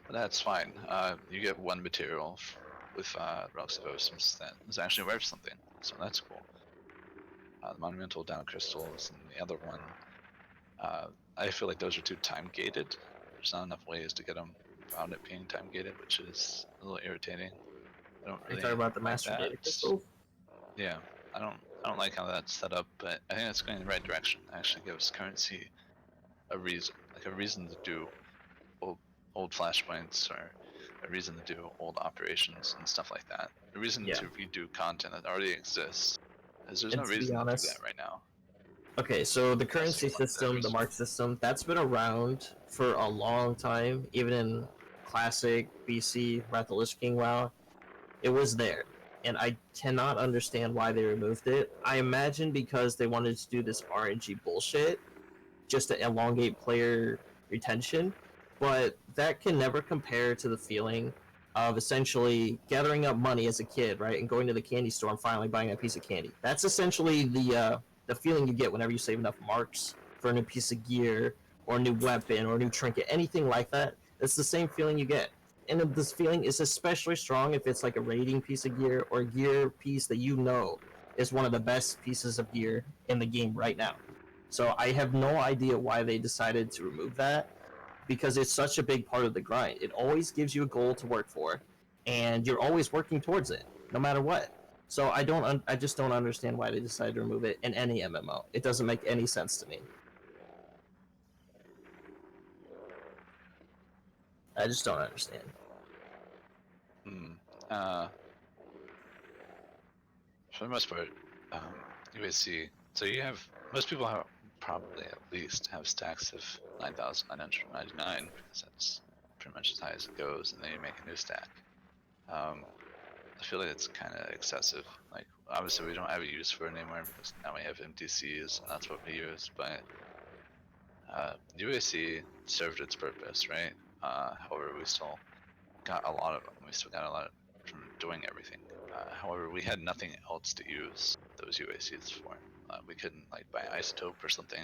but that's fine. You get one material with Relics of Oasis that is actually worth something, so that's cool. The Monumental Down Crystals and the other one, I feel like those are too time gated. There's not enough ways to get them without it being time gated, which is a little irritating. I don't Are you really talking about the like Master that. Data Crystal? Yeah, I don't like how that's set up, but I think it's going in the right direction. It actually gives currency a reason to do old old flashpoints, or a reason to do old operations and stuff like that. A reason Yeah. to redo content that already exists, because there's no And to be reason to do that honest, right now. okay, so the Unless currency you want system, the to. mark system, that's been around for a long time. Even in classic BC, Wrath of the Lich King WoW, it was there. And I cannot understand why they removed it. I imagine because they wanted to do this RNG bullshit just to elongate player retention, but that can never compare to the feeling of essentially gathering up money as a kid, right, and going to the candy store and finally buying a piece of candy. That's essentially the feeling you get whenever you save enough marks for a new piece of gear or a new weapon or a new trinket, anything like that. It's the same feeling you get. And this feeling is especially strong if it's like a raiding piece of gear or a gear piece that you know is one of the best pieces of gear in the game right now. So I have no idea why they decided to remove that, because it's such a big part of the grind. It always gives you a goal to work for, and you're always working towards it, no matter what. So I just don't understand why they decided to remove it in any MMO. It doesn't make any sense to me. I just don't understand. Hmm. Uh, for the most part, UAC. So you have most people have probably at least have stacks of 9,999 because that's pretty much as high as it goes, and then you make a new stack. I feel like it's kind of excessive. Like obviously we don't have a use for it anymore because now we have MTCs and that's what we use. But UAC served its purpose, right? However, we still got a lot of them. We still got a lot from doing everything. However, we had nothing else to use those UACs for. We couldn't like buy isotope or something,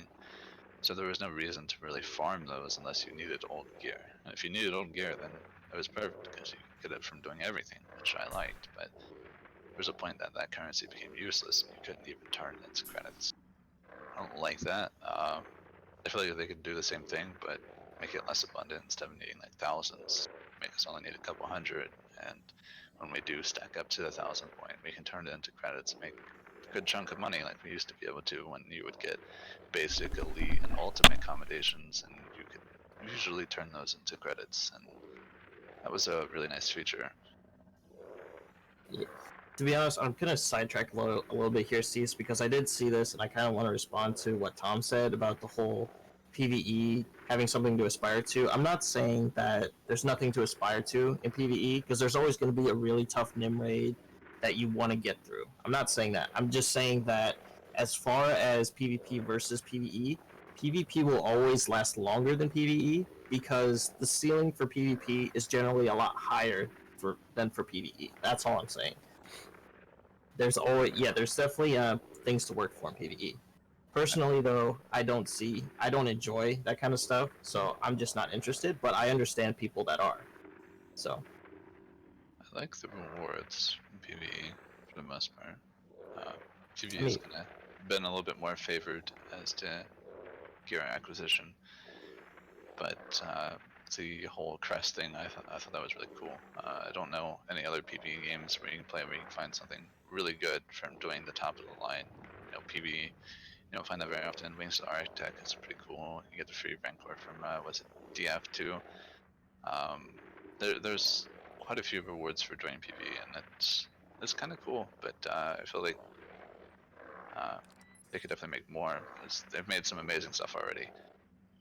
so there was no reason to really farm those unless you needed old gear. And if you needed old gear, then it was perfect because you could get it from doing everything, which I liked. But there was a point that that currency became useless and you couldn't even turn its credits. I don't like that. I feel like they could do the same thing, but make it less abundant instead of needing like thousands. Make us only need a couple hundred, and when we do stack up to the 1,000 point, we can turn it into credits and make a good chunk of money like we used to be able to when you would get basic, elite, and ultimate commendations, and you could usually turn those into credits, and that was a really nice feature. Yeah. To be honest, I'm gonna sidetrack a little bit here, Cease, because I did see this, and I kind of want to respond to what Tom said about the whole PVE having something to aspire to. I'm not saying that there's nothing to aspire to in PVE, because there's always going to be a really tough nim raid that you want to get through. I'm not saying that. I'm just saying that as far as PvP versus PvE, PvP will always last longer than PvE because the ceiling for PvP is generally a lot higher than for PvE. That's all I'm saying. There's definitely things to work for in PvE. Personally, though, I don't enjoy that kind of stuff, so I'm just not interested. But I understand people that are. So I like the rewards in PvE for the most part. PvE I has mean, kind of been a little bit more favored as to gear acquisition, but the whole crest thing, I thought that was really cool. I don't know any other PvE games where you can play where you can find something really good from doing the top of the line. PvE. You don't find that very often. Wings of the Arctic is pretty cool. You get the free Rancor from was it DF2? There's quite a few rewards for joining PvE, and it's kind of cool. But I feel like they could definitely make more because they've made some amazing stuff already.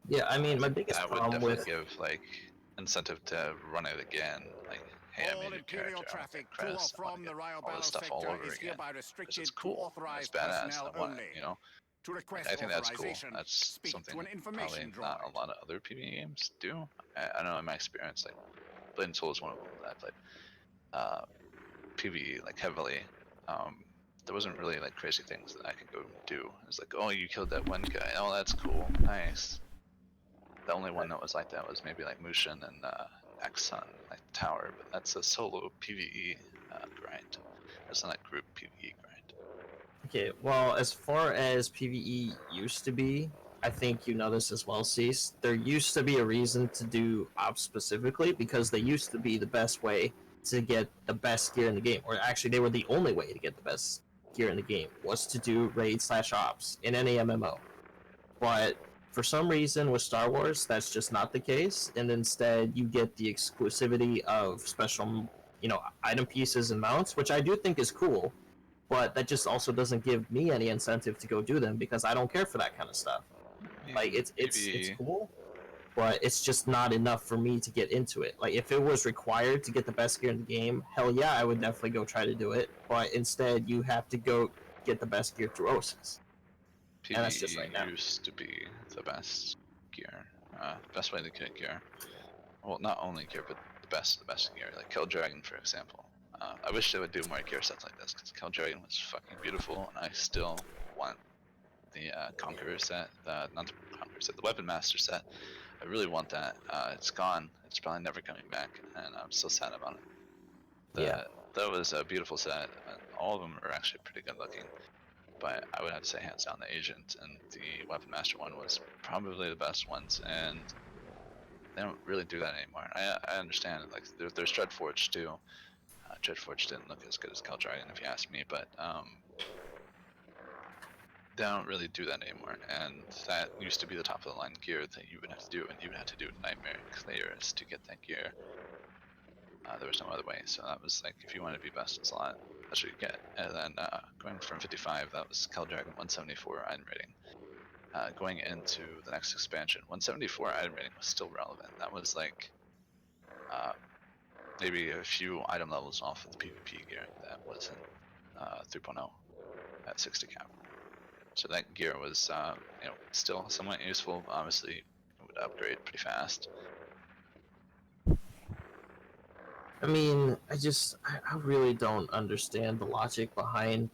yeah, I mean, my biggest That would problem definitely with give like incentive to run it again. Like, hey, I All made a Imperial character, I want to traffic get to or crest, I want from to the get Royal all this Battle stuff all Sector over is again hereby because restricted it's to cool. It's authorized badass. personnel I want only. it. You know, To like, request I think that's cool. authorization, That's speak to something an probably information not a droid. lot of other PvE games do. I don't know in my experience, like Blade and Soul is one of them that I played PvE like heavily. Um, there wasn't really like crazy things that I could go do. It's like, oh, you killed that one guy. Oh, that's cool. Nice. The only one that was like that was maybe like Mushin and Axon, like Tower, but that's a solo PvE grind. That's not a group PvE grind. okay, well, as far as PvE used to be, I think you know this as well, Cease. There used to be a reason to do ops specifically because they used to be the best way to get the best gear in the game, or actually, they were the only way to get the best gear in the game was to do raid/ops in any MMO. But for some reason with Star Wars, that's just not the case, and instead you get the exclusivity of special, item pieces and mounts, which I do think is cool. But that just also doesn't give me any incentive to go do them because I don't care for that kind of stuff. I Like mean, it's PvE. cool, but it's just not enough for me to get into it. Like if it was required to get the best gear in the game, hell yeah, I would definitely go try to do it. But instead, you have to go get the best gear through OSIS, and that's just right PvE now. used to be the best gear, best way to get gear. Well, not only gear, but the best gear. Like Kill Dragon, for example. I wish they would do more gear sets like this because Kill Dragon was fucking beautiful, and I still want the Conqueror set, not the Conqueror set, the Weapon Master set. I really want that. It's gone. It's probably never coming back, and I'm still sad about it. Yeah, That was a beautiful set. And all of them are actually pretty good looking, but I would have to say hands down the Agent and the Weapon Master one was probably the best ones, and they don't really do that anymore. I understand like there's Dreadforge too. Dreadforge didn't look as good as Khal Dragon if you ask me, but they don't really do that anymore. And that used to be the top of the line gear that you would have to do, and you would have to do Nightmare Clears to get that gear. There was no other way. So that was like if you wanted to be best in slot, that's what you get. And then going from 55, that was Khal Dragon 174 item rating. Going into the next expansion, 174 item rating was still relevant. That was like maybe a few item levels off of the PvP gear that was in 3.0 at 60 cap. So that gear was, still somewhat useful. Obviously, it would upgrade pretty fast. I mean, I really don't understand the logic behind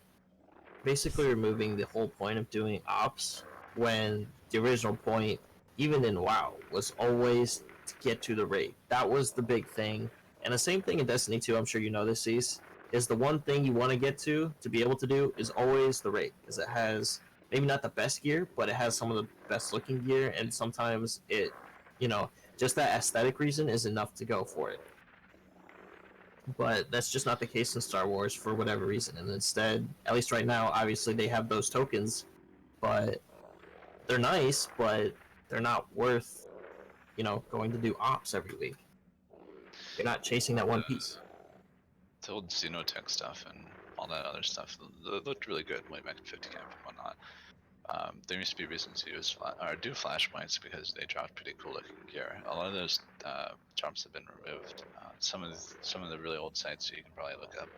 basically removing the whole point of doing ops when the original point, even in WoW, was always to get to the raid. That was the big thing. And the same thing in Destiny 2, I'm sure you know this, Cease, is the one thing you want to get to be able to do is always the raid, because it has maybe not the best gear, but it has some of the best looking gear, and sometimes it, you know, just that aesthetic reason is enough to go for it. But that's just not the case in Star Wars for whatever reason. And instead, at least right now, obviously they have those tokens, but they're nice, but they're not worth, going to do ops every week. You're not chasing that one piece. The old Xenotech stuff and all that other stuff looked really good way back in 50 camp and whatnot. There used to be reasons to use or do flashpoints because they dropped pretty cool looking gear. A lot of those drops have been removed. Some of the really old sites you can probably look up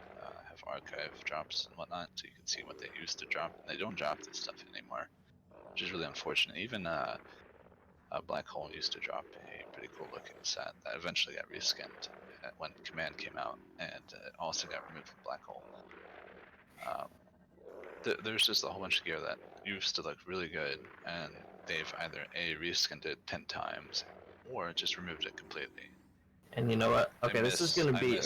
have archive drops and whatnot, so you can see what they used to drop. And they don't drop this stuff anymore, which is really unfortunate. Even Black Hole used to drop a pretty cool looking set that eventually got reskinned when Command came out, and it also got removed from Black Hole. There's just a whole bunch of gear that used to look really good, and they've either reskinned it 10 times or just removed it completely. And you know what? Okay, this is going to be.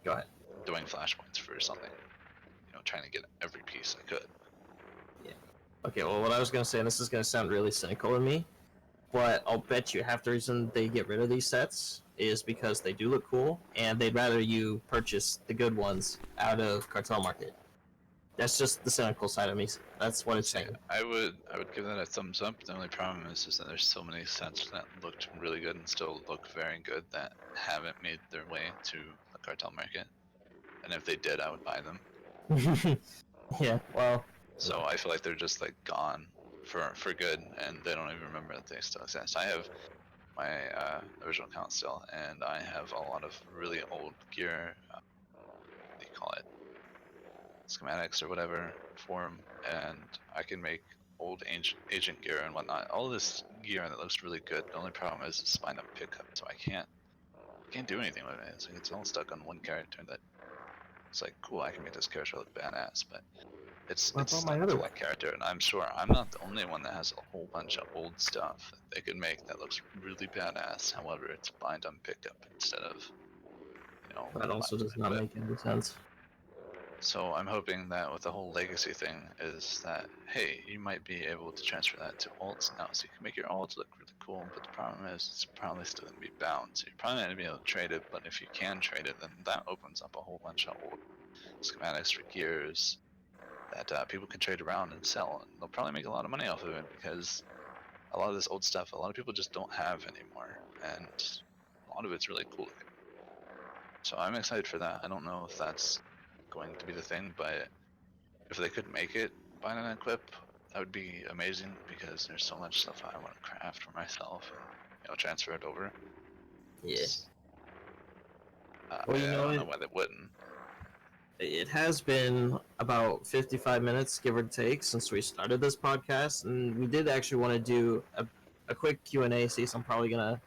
Go ahead. Doing flashpoints for something, trying to get every piece I could. Yeah. Okay, well, what I was going to say, and this is going to sound really cynical of me, but I'll bet you half the reason they get rid of these sets is because they do look cool, and they'd rather you purchase the good ones out of Cartel Market. That's just the cynical side of me. That's what it's saying. I would give that a thumbs up. The only problem is that there's so many sets that looked really good and still look very good that haven't made their way to the Cartel Market. And if they did, I would buy them. Yeah, well. So I feel like they're just like gone for good, and they don't even remember that they still exist. I have my original account still, and I have a lot of really old gear. What do you call it? Schematics or whatever for them, and I can make old agent gear and whatnot. All this gear that looks really good. The only problem is it's spined up pickup, so I can't do anything with it. It's all stuck on one character that it's like cool. I can make this character look badass, but it's stuck to that character, and I'm sure I'm not the only one that has a whole bunch of old stuff that they could make that looks really badass. However, it's bind on pickup instead of that also does not make any sense. So I'm hoping that with the whole legacy thing is that, hey, you might be able to transfer that to alts now, so you can make your alts look really cool, but the problem is it's probably still going to be bound, so you're probably not going to be able to trade it, but if you can trade it, then that opens up a whole bunch of old schematics for gears that people can trade around and sell, and they'll probably make a lot of money off of it, because a lot of this old stuff, a lot of people just don't have anymore, and a lot of it's really cool looking. So I'm excited for that. I don't know if that's going to be the thing, but if they could make it bind and equip, that would be amazing, because there's so much stuff I want to craft for myself and transfer it over. Yes. Well, I don't know why they wouldn't. It has been about 55 minutes, give or take, since we started this podcast, and we did actually want to do a quick Q&A. So I'm probably gonna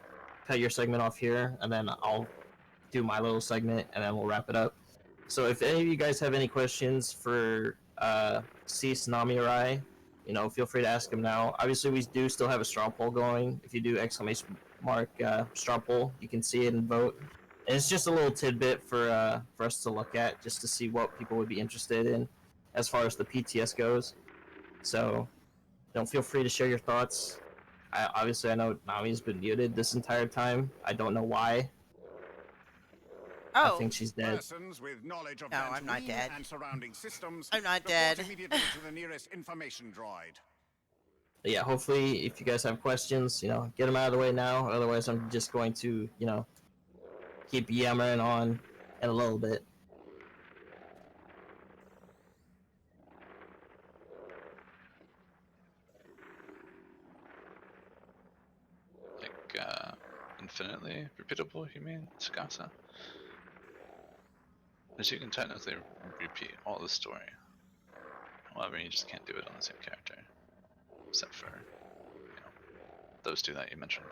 cut your segment off here, and then I'll do my little segment, and then we'll wrap it up. So if any of you guys have any questions for Cease, Nami, or I, feel free to ask them now. Obviously, we do still have a straw poll going. If you do !mark straw poll, you can see it and vote. And it's just a little tidbit for us to look at, just to see what people would be interested in as far as the PTS goes. So, feel free to share your thoughts. Obviously, I know Nami's been muted this entire time. I don't know why. I think she's dead. Persons with knowledge of No, I'm not dead. and surrounding systems. I'm not report dead. Immediately to the nearest information droid. But yeah, hopefully, if you guys have questions, get them out of the way now. Otherwise, I'm just going to, keep yammering on in a little bit. Like, infinitely repeatable, you mean, Sakasa? Because you can technically repeat all the story. However, you just can't do it on the same character. Except for, those two that you mentioned.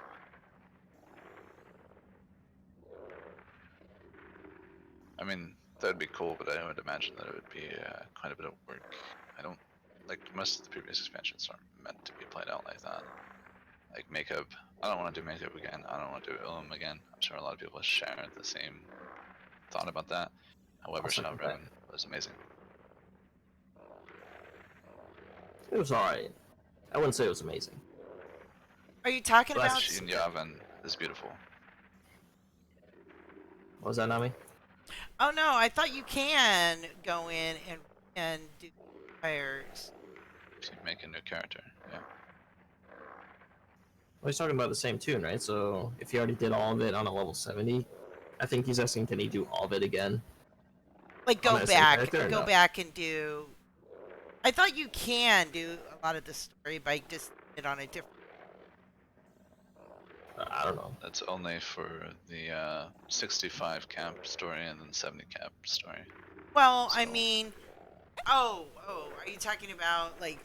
I mean, that would be cool, but I would imagine that it would be quite a bit of work. I don't, like, most of the previous expansions aren't meant to be played out like that. Like, makeup, I don't want to do makeup again, I don't want to do Ilum again. I'm sure a lot of people share the same thought about that. However, Shadow Raven was amazing. It was alright. I wouldn't say it was amazing. Are you talking Well, about? that's- Shin Yavin is beautiful. What was that, Nami? Oh no, I thought you can go in and do fires. If you make a new character, yeah. Well, he's talking about the same tune, right? So if he already did all of it on a level 70, I think he's asking, can he do all of it again Like on that same character or go no? back and do. I thought you can do a lot of the story by just it on a different. I don't know. That's only for the 65 cap story and then 70 cap story. Well, I So- mean, are you talking about like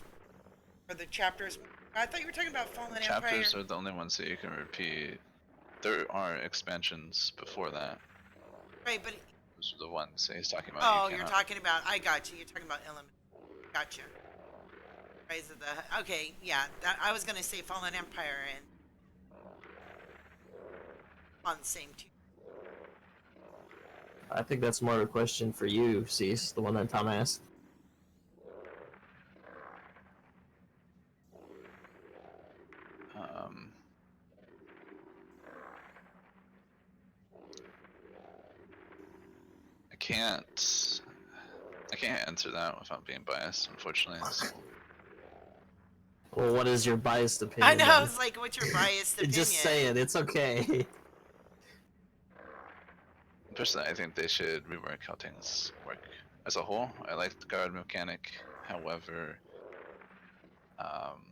for the chapters? I thought you were talking about Fallen Chapters Empire. are the only ones that you can repeat. There are expansions before that. Right, but Those are the ones that he's talking about. oh, You you're cannot. talking about. I got you. You're talking about Element. Gotcha. Rise of the. Okay, yeah. I was gonna say Fallen Empire and on the same too. I think that's more of a question for you, Cease, the one that Tom asked. Um, I can't. I can't answer that without being biased, unfortunately. So, Well, what is your biased opinion? I know. I then? was like, what's your biased opinion? Just say it. It's okay. personally, I think they should rework how things work as a whole. I like the guard mechanic, however, um,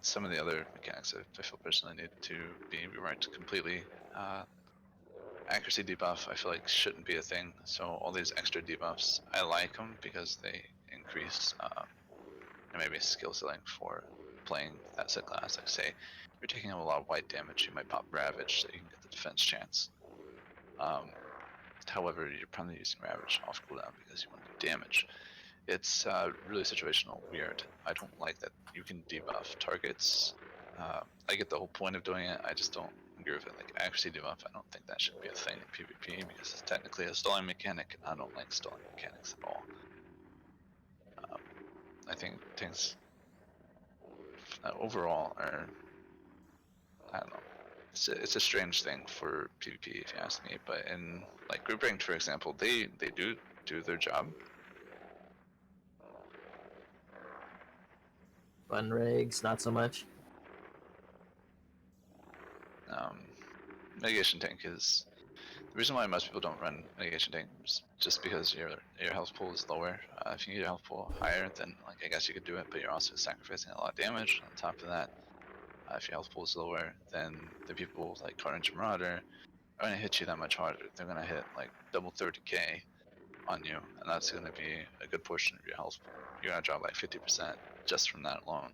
some of the other mechanics I feel personally need to be reworked completely. Accuracy debuff I feel like shouldn't be a thing. So all these extra debuffs, I like them because they increase maybe skill ceiling for playing that set class. Like say you're taking a lot of white damage, you might pop Ravage so you can get the defense chance. However, you're probably using Ravage off cooldown because you want to do damage. It's really situational weird. I don't like that you can debuff targets. I get the whole point of doing it. I just don't agree with it. Like accuracy debuff, I don't think that should be a thing in PvP because it's technically a stalling mechanic, and I don't like stalling mechanics at all. I think things overall are, I don't know. It's a strange thing for PvP if you ask me. But in like group ranked, for example, they do their job. Fun rigs, not so much. Mitigation tank is the reason why most people don't run mitigation tank is just because your health pool is lower. If you get your health pool higher, then like I guess you could do it, but you're also sacrificing a lot of damage. On top of that, if your health pool is lower, then the people like Carnage and Marauder are gonna hit you that much harder. They're gonna hit like double 30k on you, and that's gonna be a good portion of your health pool. You're gonna drop like 50% just from that alone.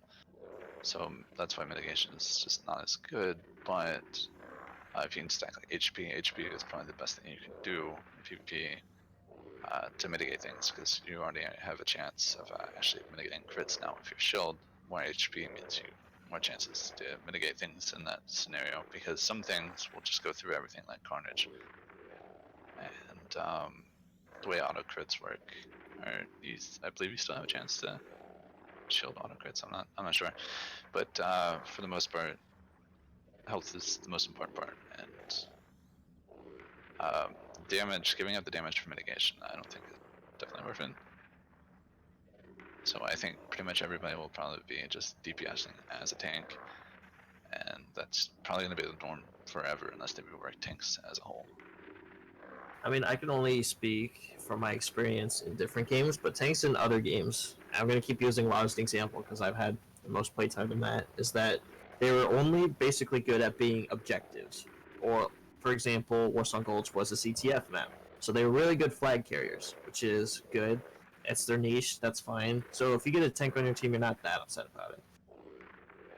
So that's why mitigation is just not as good, but if you can stack like HP is probably the best thing you can do in PvP to mitigate things because you already have a chance of actually mitigating crits now with your shield. More HP means you more chances to mitigate things in that scenario because some things will just go through everything like Carnage. And the way auto crits work, I believe you still have a chance to shield auto crits. I'm not sure, but for the most part, health is the most important part, and damage, giving up the damage for mitigation, I don't think is definitely worth it. So I think pretty much everybody will probably be just DPSing as a tank, and that's probably going to be the norm forever unless they rework tanks as a whole. I mean, I can only speak from my experience in different games, but tanks in other games, I'm going to keep using WoW as an example because I've had the most playtime in that, is that they were only basically good at being objectives. Or, for example, Warsong Gulch was a CTF map. So they were really good flag carriers, which is good. It's their niche, that's fine. So if you get a tank on your team, you're not that upset about it.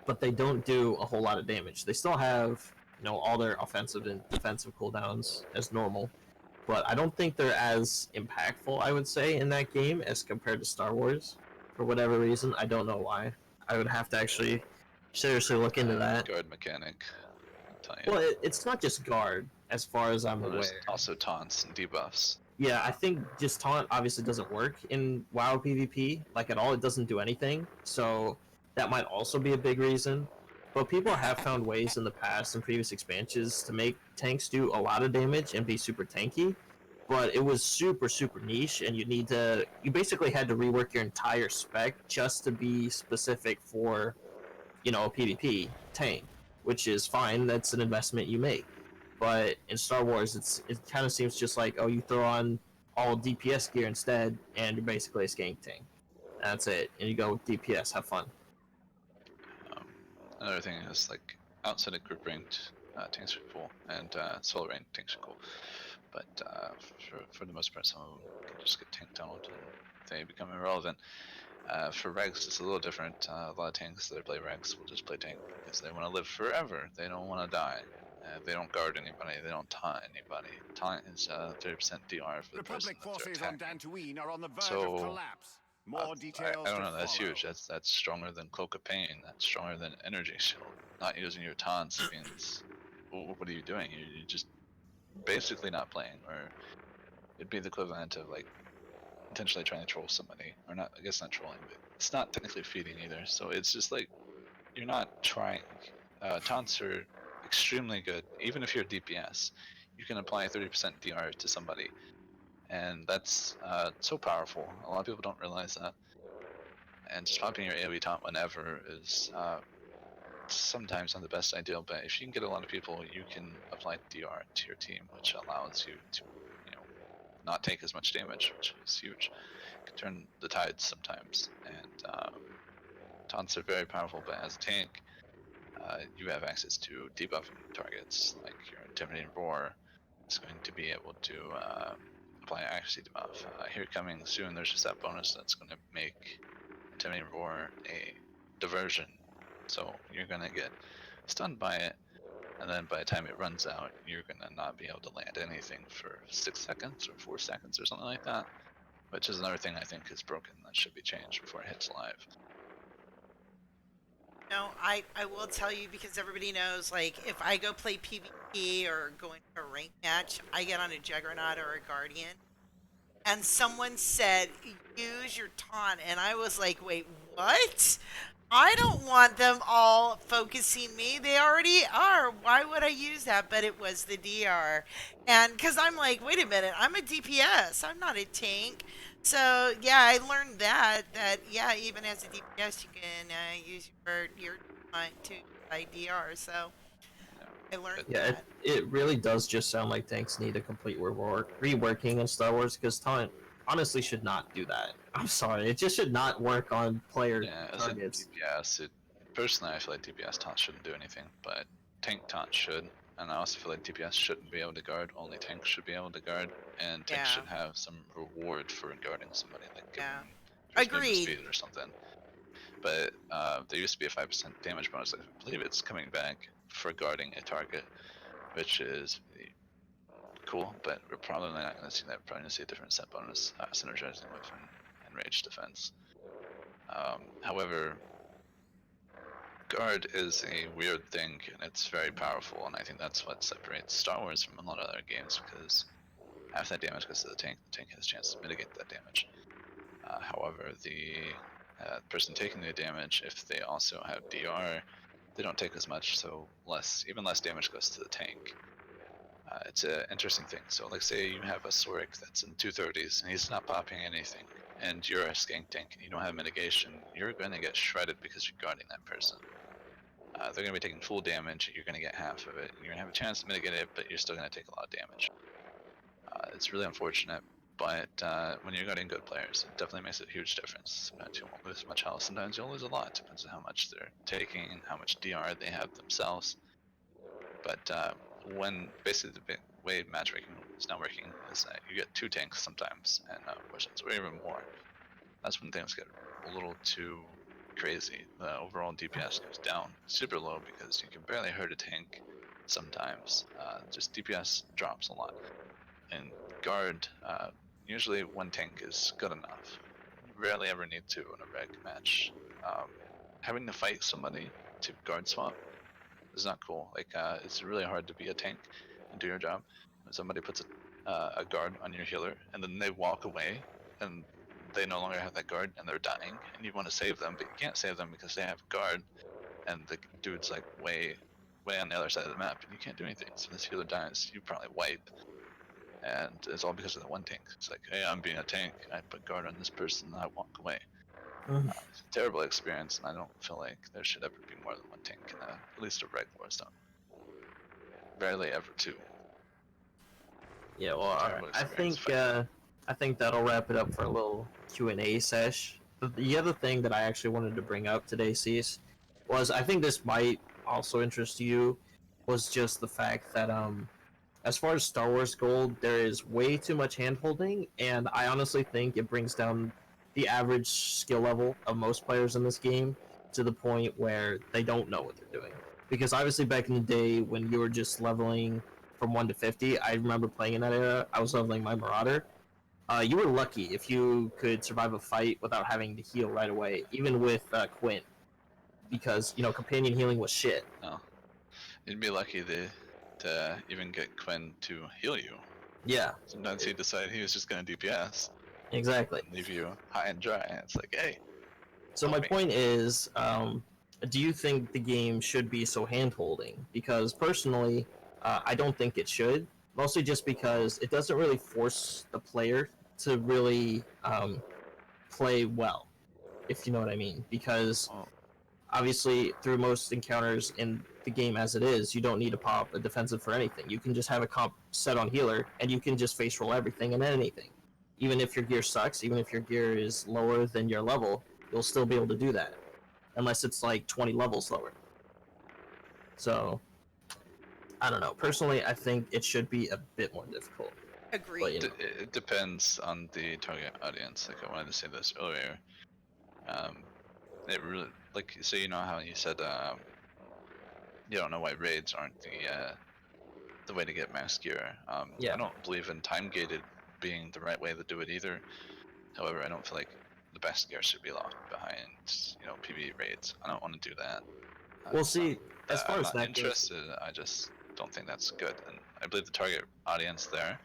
But they don't do a whole lot of damage. They still have, all their offensive and defensive cooldowns as normal. But I don't think they're as impactful, I would say, in that game as compared to Star Wars. For whatever reason, I don't know why. I would have to actually seriously look into that. Guard mechanic, I'll tell you. Well, it's not just guard, as far as I'm Well, there's aware. also taunts and debuffs. Yeah, I think just taunt obviously doesn't work in WoW PvP like at all. It doesn't do anything, so that might also be a big reason. But people have found ways in the past and previous expansions to make tanks do a lot of damage and be super tanky. But it was super niche, and you basically had to rework your entire spec just to be specific for a PvP tank, which is fine. That's an investment you make. But in Star Wars, it kind of seems just like, oh, you throw on all DPS gear instead, and you're basically a skank tank. That's it, and you go with DPS, have fun. Um, Another thing is like outside of group ranked tanks are cool, and solo ranked tanks are cool. But for the most part, some of them can just get tanked out and they become irrelevant. For regs, it's a little different. A lot of tanks that play regs will just play tank because they want to live forever. They don't want to die. They don't guard anybody. They don't taunt anybody. Taunt is 30% DR for the person Republic that they're forces on attacking. Dantooine are on the verge of So collapse. More I details don't to know. That's follow. huge. That's stronger than Cloak of Pain. That's stronger than Energy Shield. Not using your taunts means what are you doing? You're just basically not playing, or it'd be the equivalent of like intentionally trying to troll somebody, or not. I guess not trolling, but it's not technically feeding either. So it's just like you're not trying. Taunts are extremely good, even if you're DPS. You can apply 30% DR to somebody, and that's so powerful. A lot of people don't realize that. And just popping your AoE taunt whenever is sometimes not the best ideal, but if you can get a lot of people, you can apply DR to your team, which allows you to, you know, not take as much damage, which is huge. Can turn the tides sometimes, and taunts are very powerful. But as a tank, you have access to debuffing targets, like your intimidating roar is going to be able to apply accuracy debuff. Here coming soon, there's just that bonus that's going to make intimidating roar a diversion, so you're going to get stunned by it, and then by the time it runs out, you're going to not be able to land anything for 6 seconds or 4 seconds or something like that, which is another thing I think is broken that should be changed before it hits live. No, I will tell you because everybody knows, like, if I go play PvP or go into a rank match, I get on a Juggernaut or a Guardian, and someone said, use your taunt, and I was like, wait, what? I don't want them all focusing me. They already are. Why would I use that? But it was the DR. And because I'm like, wait a minute, I'm a DPS. I'm not a tank. So yeah, I learned that yeah, even as a DPS, you can use your taunt to apply DR. So You know, I learned but Yeah, that. it really does just sound like tanks need a complete reworking in Star Wars because taunt honestly should not do that. I'm sorry, it just should not work on player yeah, as a targets. DPS, personally I feel like DPS taunt shouldn't do anything, but tank taunt should. And I also feel like DPS shouldn't be able to guard. Only tanks should be able to guard, and tanks Yeah, should have some reward for guarding somebody, like giving yeah. them just movement Agreed. speed or something. But there used to be a 5% damage bonus. I believe it's coming back for guarding a target, which is cool. But we're probably not going to see that. We're probably going to see a different set bonus synergizing with enraged defense. However, guard is a weird thing, and it's very powerful, and I think that's what separates Star Wars from a lot of other games, because half that damage goes to the tank has a chance to mitigate that damage. However, the person taking the damage, if they also have DR, they don't take as much, so even less damage goes to the tank. It's an interesting thing. So, like, say you have a Sorik that's in 230s and he's not popping anything, and you're a skank tank and you don't have mitigation, you're going to get shredded because you're guarding that person. They're going to be taking full damage. You're going to get half of it. You're going to have a chance to mitigate it, but you're still going to take a lot of damage. It's really unfortunate, but when you're guarding good players, it definitely makes a huge difference. Sometimes you won't lose much health. Sometimes you'll lose a lot. Depends on how much they're taking and how much DR they have themselves. But when basically the way matchmaking is now working is that you get 2 tanks sometimes and potions, or even more. That's when things get a little too crazy. The overall DPS goes down super low because you can barely hurt a tank sometimes. Just DPS drops a lot. And guard, usually one tank is good enough. You rarely ever need to in a reg match. Um, Having to fight somebody to guard swap is not cool. Like, it's really hard to be a tank and do your job. When somebody puts a guard on your healer, and then they walk away, and they no longer have that guard, and they're dying, and you want to save them, but you can't save them because they have a guard, and the dude's like way on the other side of the map, and you can't do anything. So this healer dies, you probably wipe, and it's all because of the one tank. It's like, hey, I'm being a tank, I put guard on this person, and I walk away. Mhm. It's a terrible experience, and I don't feel like there should ever be more than one tank in at least a reg Warzone. Rarely ever two. Yeah, well, all right. Terrible experience fighting. I think that'll wrap it up for a little Q&A sesh. But the other thing that I actually wanted to bring up today, Cease, was I think this might also interest you, was just the fact that as far as Star Wars Gold, there is way too much handholding, and I honestly think it brings down the average skill level of most players in this game to the point where they don't know what they're doing. Because obviously back in the day when you were just leveling from 1 to 50, I remember playing in that era, I was leveling my Marauder. You were lucky if you could survive a fight without having to heal right away, even with Quinn, because, companion healing was shit. No, you'd be lucky to even get Quinn to heal you. Yeah. Sometimes he'd decide he was just going to DPS. Exactly. And leave you high and dry. And it's like, hey. So my point is, do you think the game should be so hand-holding? Because personally, I don't think it should. Mostly just because it doesn't really force the player to really play well, if you know what I mean. Because obviously, through most encounters in the game as it is, you don't need to pop a defensive for anything. You can just have a comp set on healer, and you can just face roll everything and anything. Even if your gear sucks, even if your gear is lower than your level, you'll still be able to do that. Unless it's like 20 levels lower. So, I don't know. Personally, I think it should be a bit more difficult. Agreed. But, it depends on the target audience. Like I wanted to say this earlier. It really, like, so you know how you said you don't know why raids aren't the way to get max gear. Yeah. I don't believe in time gated being the right way to do it either. However, I don't feel like the best gear should be locked behind PvE raids. I don't want to do that. Well, see, as far I'm as not that goes, interested. I just don't think that's good, and I believe the target audience there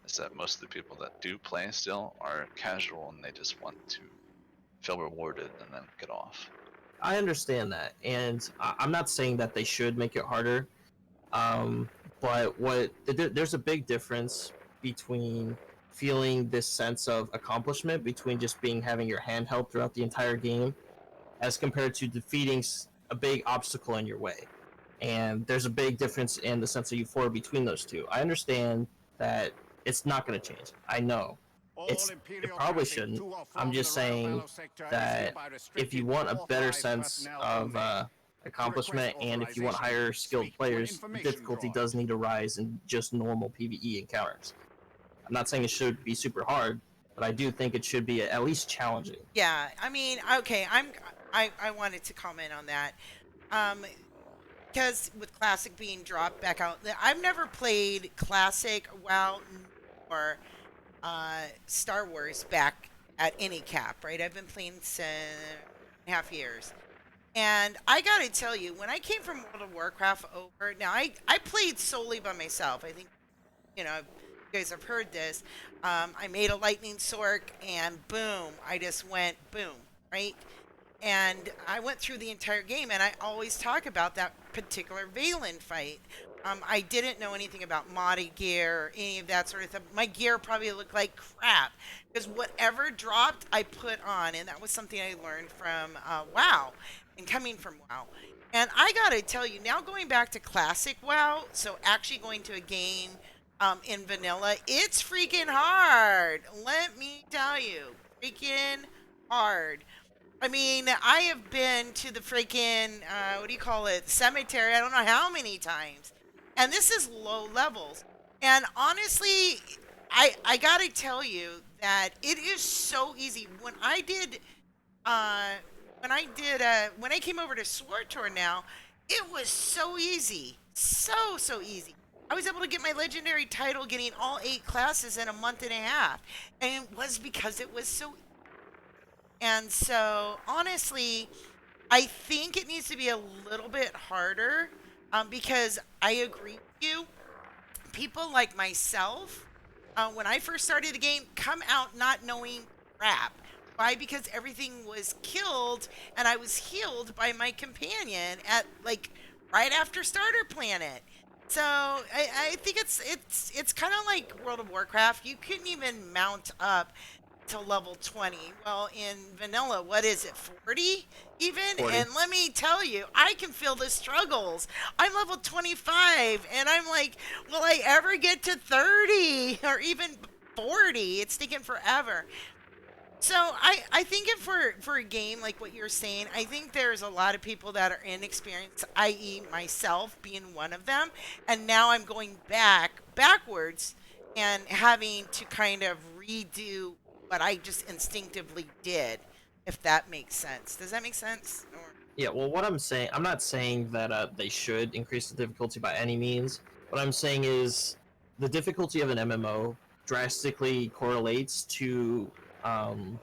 is that most of the people that do play still are casual and they just want to feel rewarded and then get off. I understand that, and I'm not saying that they should make it harder. But there's a big difference between feeling this sense of accomplishment between just having your hand held throughout the entire game, as compared to defeating a big obstacle in your way. And there's a big difference in the sense of euphoria between those two. I understand that it's not going to change. I know. It probably shouldn't. I'm just saying that if you want a better sense of accomplishment, and if you want higher skilled players, the difficulty does need to rise in just normal PvE encounters. I'm not saying it should be super hard, but I do think it should be at least challenging. Yeah, I mean, okay, I wanted to comment on that. Because with Classic being dropped back out, I've never played Classic, WoW, or Star Wars back at any cap, right? I've been playing since half years. And I gotta tell you, when I came from World of Warcraft over, now I played solely by myself. I think, you guys have heard this. I made a lightning sword and boom, I just went boom, right? And I went through the entire game, and I always talk about that particular Valen fight. I didn't know anything about modded gear or any of that sort of stuff. My gear probably looked like crap because whatever dropped, I put on, and that was something I learned from WoW and coming from WoW. And I gotta tell you, now going back to classic WoW, so actually going to a game in vanilla, it's freaking hard. Let me tell you, freaking hard. I mean, I have been to the freaking, what do you call it, cemetery, I don't know how many times. And this is low levels. And honestly, I gotta tell you that it is so easy. Uh, when I came over to Sword Tour now, it was so easy. So easy. I was able to get my legendary title getting all 8 classes in a month and a half. And it was because it was so. And so, honestly, I think it needs to be a little bit harder because I agree with you. People like myself when I first started the game, come out not knowing crap. Why? Because everything was killed, and I was healed by my companion at like right after Starter Planet. So I think it's kind of like World of Warcraft. You couldn't even mount up to level 20. Well, in vanilla, what is it, 40 even? 40. And let me tell you, I can feel the struggles. I'm level 25 and I'm like, will I ever get to 30 or even 40? It's taking forever. So I think if for a game like what you're saying, I think there's a lot of people that are inexperienced, i.e. myself being one of them, and now I'm going backwards and having to kind of redo what I just instinctively did, if that makes sense. Does that make sense? Or Yeah, well, what I'm saying, I'm not saying that they should increase the difficulty by any means. What I'm saying is the difficulty of an MMO drastically correlates to, um,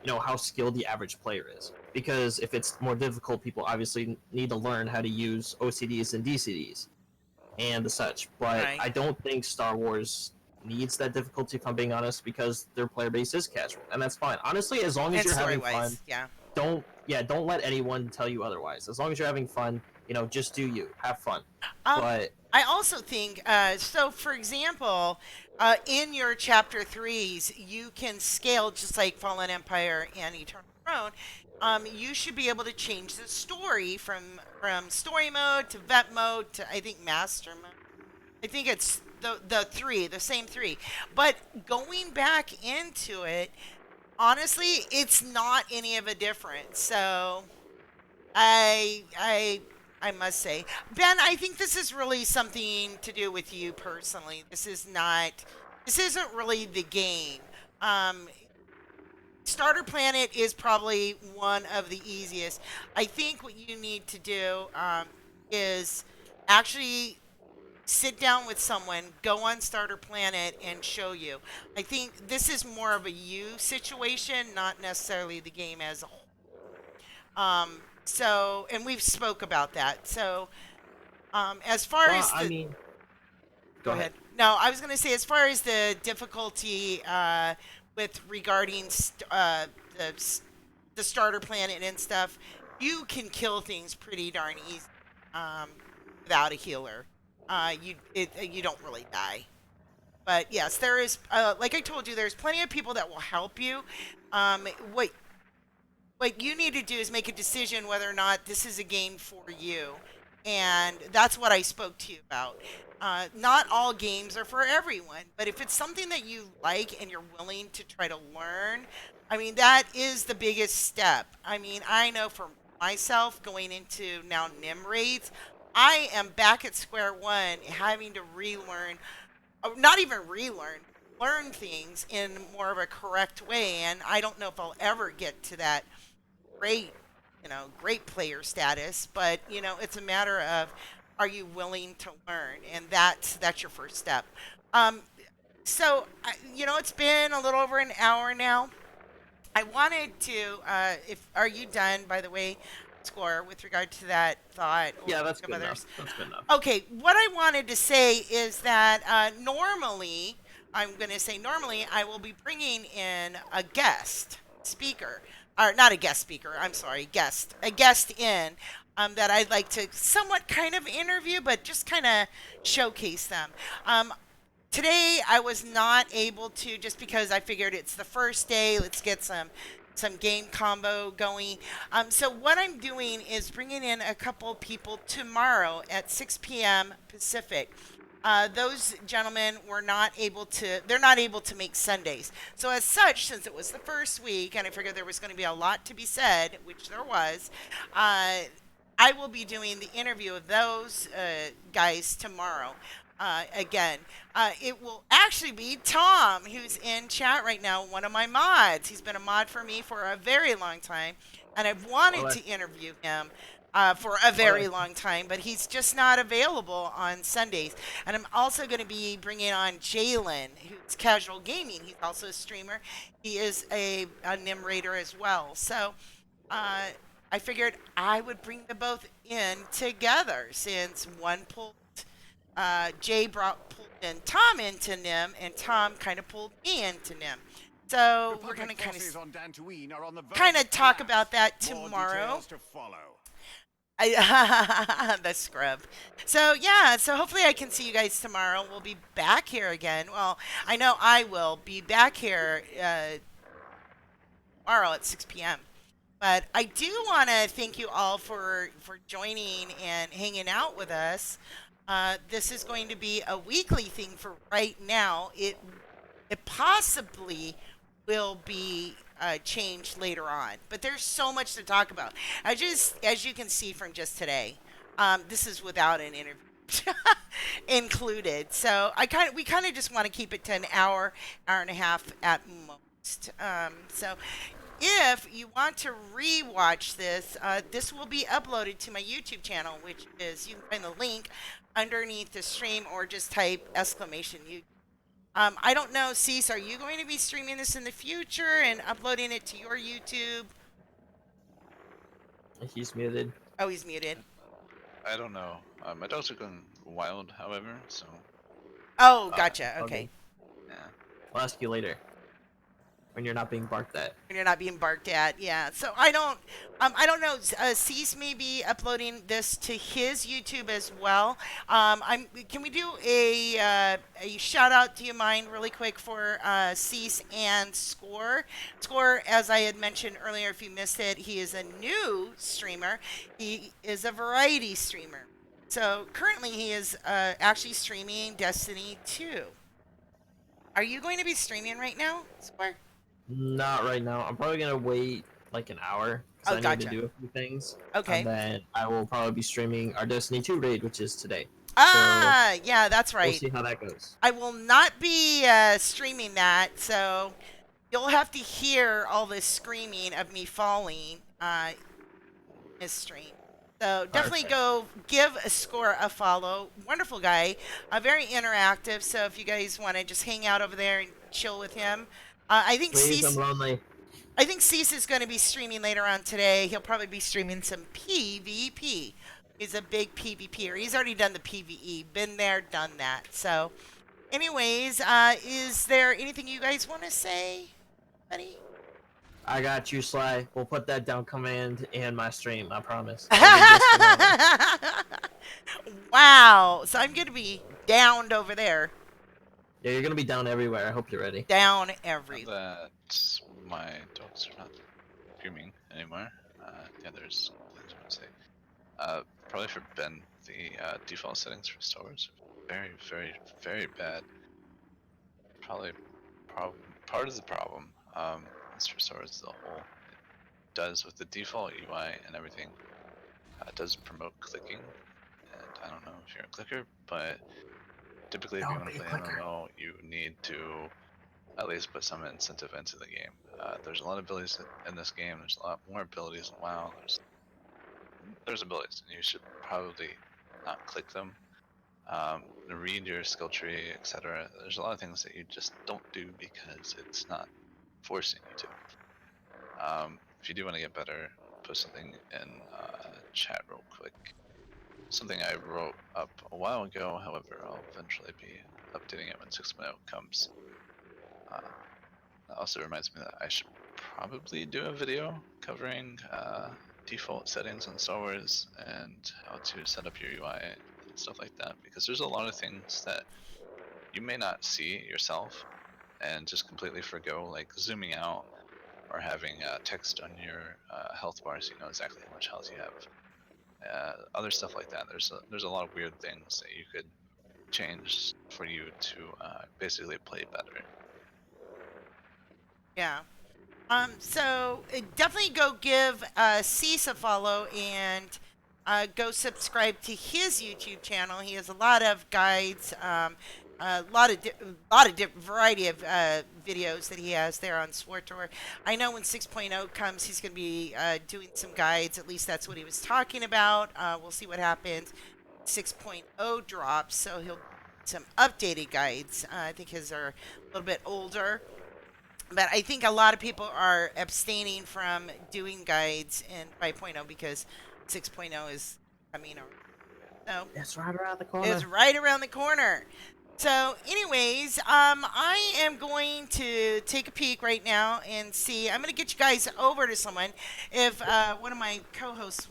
how skilled the average player is. Because if it's more difficult, people obviously need to learn how to use OCDs and DCDs and the such. But right. I don't think Star Wars needs that difficulty, if I'm being honest, because their player base is casual, and that's fine. Honestly, as long as And you're story having fun, wise, yeah. don't let anyone tell you otherwise. As long as you're having fun, just do you, have fun. Um, But I also think so. For example, in your chapter threes, you can scale just like Fallen Empire and Eternal Throne. You should be able to change the story from story mode to vet mode to I think master mode. I think it's the same three. But going back into it, honestly, it's not any of a difference. So I I I must say, Ben, I think this is really something to do with you personally. This isn't really the game. Um, Starter Planet is probably one of the easiest. I think what you need to do is actually sit down with someone, go on Starter Planet, and show you. I think this is more of a you situation, not necessarily the game as a whole. So, and we've spoke about that. So, as far well, as I the, mean, go go ahead. ahead. No, I was going to say, as far as the difficulty with regarding the starter planet and stuff, you can kill things pretty darn easy um, without a healer. You don't really die. But yes, there is, like I told you, there's plenty of people that will help you. Um, what what you need to do is make a decision whether or not this is a game for you. And that's what I spoke to you about. Not all games are for everyone, but if it's something that you like and you're willing to try to learn, I mean, that is the biggest step. I mean, I know for myself going into now NIM raids, I am back at square one having to relearn, not even relearn, learn things in more of a correct way. And I don't know if I'll ever get to that great, great player status, but it's a matter of are you willing to learn, and that's your first step. Um, so it's been a little over an hour now. I wanted to, if are you done? By the way, score with regard to that thought, or Yeah, that's of good enough. others. That's good enough. Okay, what I wanted to say is that normally, I'm going to say normally, I will be bringing in a guest speaker, or not a guest speaker, I'm sorry, a guest in that I'd like to somewhat kind of interview, but just kind of showcase them. Um, Today I was not able to just because I figured it's the first day. Let's get some game combo going. So what I'm doing is bringing in a couple people tomorrow at 6 p.m. Pacific. Those gentlemen were not able to. They're not able to make Sundays. So as such, since it was the first week, and I figured there was going to be a lot to be said, which there was, I will be doing the interview of those guys tomorrow. Again, it will actually be Tom, who's in chat right now, one of my mods. He's been a mod for me for a very long time, and I've wanted Well, to interview him for a very long time, but he's just not available on Sundays. And I'm also going to be bringing on Jalen, who's casual gaming. He's also a streamer. He is a Nim Raider as well. So uh, I figured I would bring them both in together since one pulled Jay pulled in Tom into Nim, and Tom kind of pulled me into Nim. So we're Republic gonna forces on Dantooine are on the verge kind of of talk collapse. about that More tomorrow. details to follow. The scrub. So yeah, so hopefully I can see you guys tomorrow. We'll be back here again. Well, I know I will be back here tomorrow at 6 p.m. But I do want to thank you all for joining and hanging out with us. This is going to be a weekly thing for right now. It possibly will be changed later on, but there's so much to talk about. I just, as you can see from just today, this is without an interview included. So we kind of just want to keep it to an hour, hour and a half at most. So if you want to re-watch this, this will be uploaded to my YouTube channel, which is, you can find the link underneath the stream or just type exclamation YouTube. I don't know, Cease, are you going to be streaming this in the future and uploading it to your YouTube? He's muted. Oh, he's muted. I don't know. My dogs are going wild, however, so Oh, gotcha. Okay. Okay. yeah. I'll ask you later when you're not being barked at. When you're not being barked at, yeah. So I don't know. Cease may be uploading this to his YouTube as well. Can we do a shout out? Do you mind, really quick, for Cease and Score? Score, as I had mentioned earlier, if you missed it, he is a new streamer. He is a variety streamer. So currently, he is actually streaming Destiny 2. Are you going to be streaming right now, Score? Not right now. I'm probably gonna wait like an hour because Oh, I gotcha. need to do a few things. Okay. And then I will probably be streaming our Destiny 2 raid, which is today. Ah, yeah, that's We'll right. see how that goes. I will not be streaming that, so you'll have to hear all this screaming of me falling in his stream. So definitely Perfect. go give a Score a follow. Wonderful guy, very interactive. So if you guys want to just hang out over there and chill with him, I think Please, I'm Cease. lonely. I think Cease is going to be streaming later on today. He'll probably be streaming some PvP. He's a big PvPer. He's already done the PvE. Been there, done that. So, anyways, is there anything you guys want to say, buddy? I got you, Sly. We'll put that down command in my stream. I promise. I'll be just around. Wow. So I'm going to be downed over there. Yeah, you're gonna be down everywhere. I hope you're ready. Down Now everywhere. that my dogs are not screaming anymore, yeah, there's things I want to say. Probably for Ben, the default settings for stores are very, very, very bad. Probably part of the problem is for stores as a whole. It does with the default UI and everything. It does promote clicking, and I don't know if you're a clicker, but typically if you Don't want to be a play clicker. MMO, you need to at least put some incentive into the game. There's a lot of abilities in this game. There's a lot more abilities than WoW. There's abilities, and you should probably not click them. Read your skill tree, etc. There's a lot of things that you just don't do because it's not forcing you to. If you do want to get better, put something in chat real quick. Something I wrote up a while ago, however, I'll eventually be updating it when 6.0 comes. That also reminds me that I should probably do a video covering default settings on Star Wars and how to set up your UI and stuff like that, because there's a lot of things that you may not see yourself and just completely forgo, like zooming out or having text on your health bar so you know exactly how much health you have. Other stuff like that. There's a lot of weird things that you could change for you to basically play better. Yeah. So definitely go give Cease a follow and go subscribe to his YouTube channel. He has a lot of guides, a lot of variety of videos that he has there on SwarTor. I know when 6.0 comes, he's going to be doing some guides. At least that's what he was talking about. We'll see what happens. 6.0 drops, so he'll some updated guides. I think his are a little bit older. But I think a lot of people are abstaining from doing guides in 5.0 because 6.0 is coming. So It's right around the corner. it's right around the corner. So, anyways, I am going to take a peek right now and see. I'm going to get you guys over to someone. If one of my co-hosts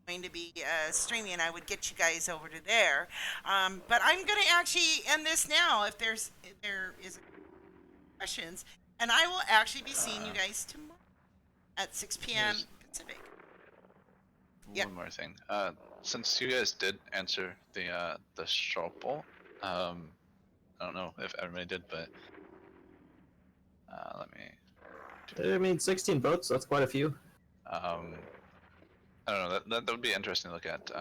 going to be streaming, I would get you guys over to there. But I'm going to actually end this now. If there is questions, and I will actually be seeing you guys tomorrow at 6 p.m. Here's Pacific. Yep. one more thing. Since you guys did answer the straw poll, I don't know if everybody did, but let me. I mean, 16 votes. That's quite a few. I don't know. That would be interesting to look at.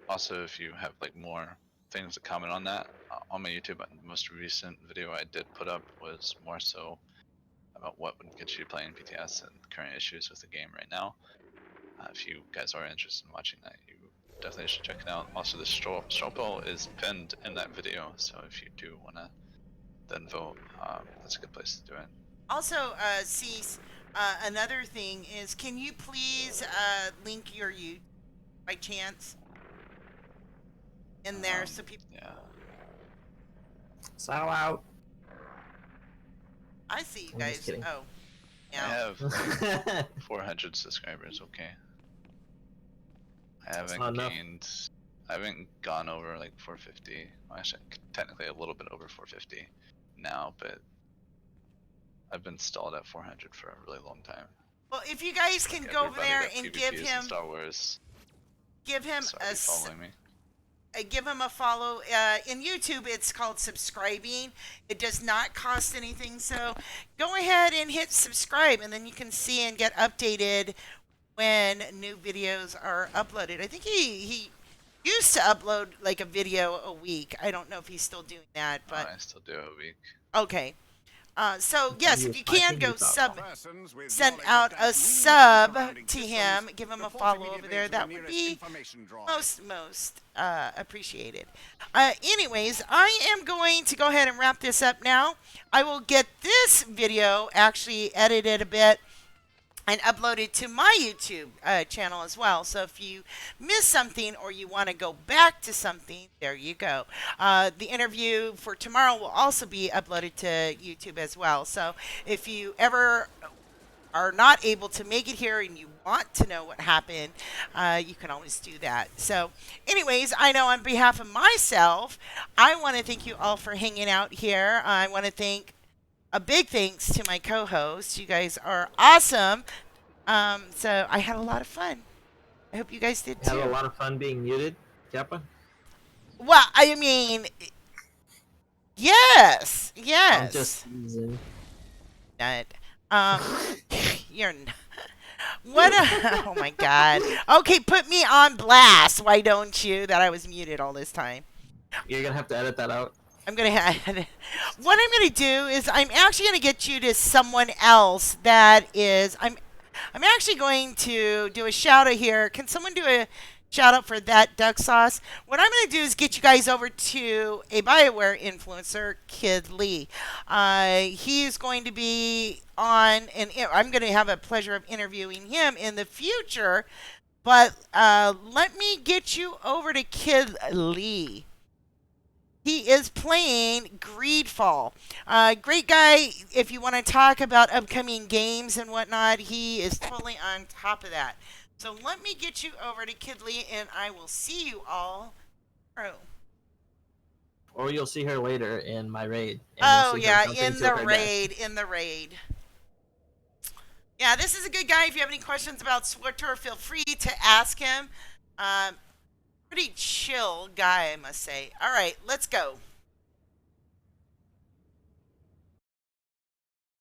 Also, if you have like more things to comment on that on my YouTube, the most recent video I did put up was more so about what would get you playing PTS and current issues with the game right now. If you guys are interested in watching that, you definitely should check it out. Also, the straw poll is pinned in that video, so if you do want to then vote, that's a good place to do it. Also, Cease, another thing is, can you please link your YouTube by chance in there so people? Yeah. So out. I see you I'm guys. just kidding. Oh, I yeah. have like 400 subscribers. Okay. I That's haven't not enough. gained. I haven't gone over like 450. Well, actually, technically a little bit over 450 now, but I've been stalled at 400 for a really long time. Well, if you guys can Like go over everybody there that and give PvPs in him Star Wars. a Following me. give him a follow in YouTube. It's called subscribing. It does not cost anything, so go ahead and hit subscribe, and then you can see and get updated when new videos are uploaded. I think he used to upload like a video a week. I don't know if he's still doing that, but I still do a week. okay. So yes, if you can go sub, Persons with send knowledge out of a Tatooine's sub surrounding to systems him, give him a report follow over immediately there. to That the would nearest be information drive. most appreciated. Anyways, I am going to go ahead and wrap this up now. I will get this video actually edited a bit and uploaded to my YouTube channel as well. So if you miss something or you want to go back to something, there you go. The interview for tomorrow will also be uploaded to YouTube as well. So if you ever are not able to make it here and you want to know what happened, you can always do that. So anyways, I know on behalf of myself, I want to thank you all for hanging out here. I want to thank a big thanks to my co-hosts. You guys are awesome. So I had a lot of fun. I hope you guys did Had a too. lot of fun being muted, Kappa. Well, I mean, yes, yes. I'm just teasing. Nut. You're. What a. Oh my God. Okay, put me on blast. Why don't you? That I was muted all this time. You're gonna have to edit that out. I'm gonna what I'm gonna do is I'm actually gonna get you to someone else that is I'm actually going to do a shout out here. Can someone do a shout out for that duck sauce? What I'm gonna do is get you guys over to a BioWare influencer, Kid Lee. He's going to be on, and I'm gonna have a pleasure of interviewing him in the future. But let me get you over to Kid Lee. He is playing Greedfall. Great guy. If you want to talk about upcoming games and whatnot, he is totally on top of that. So let me get you over to Kid Lee, and I will see you all tomorrow. Or you'll see her later in my raid. And Oh you'll see her yeah, jumping in to the her death. raid, in the raid. Yeah, this is a good guy. If you have any questions about SWTOR, feel free to ask him. Pretty chill guy, I must say. All right, let's go.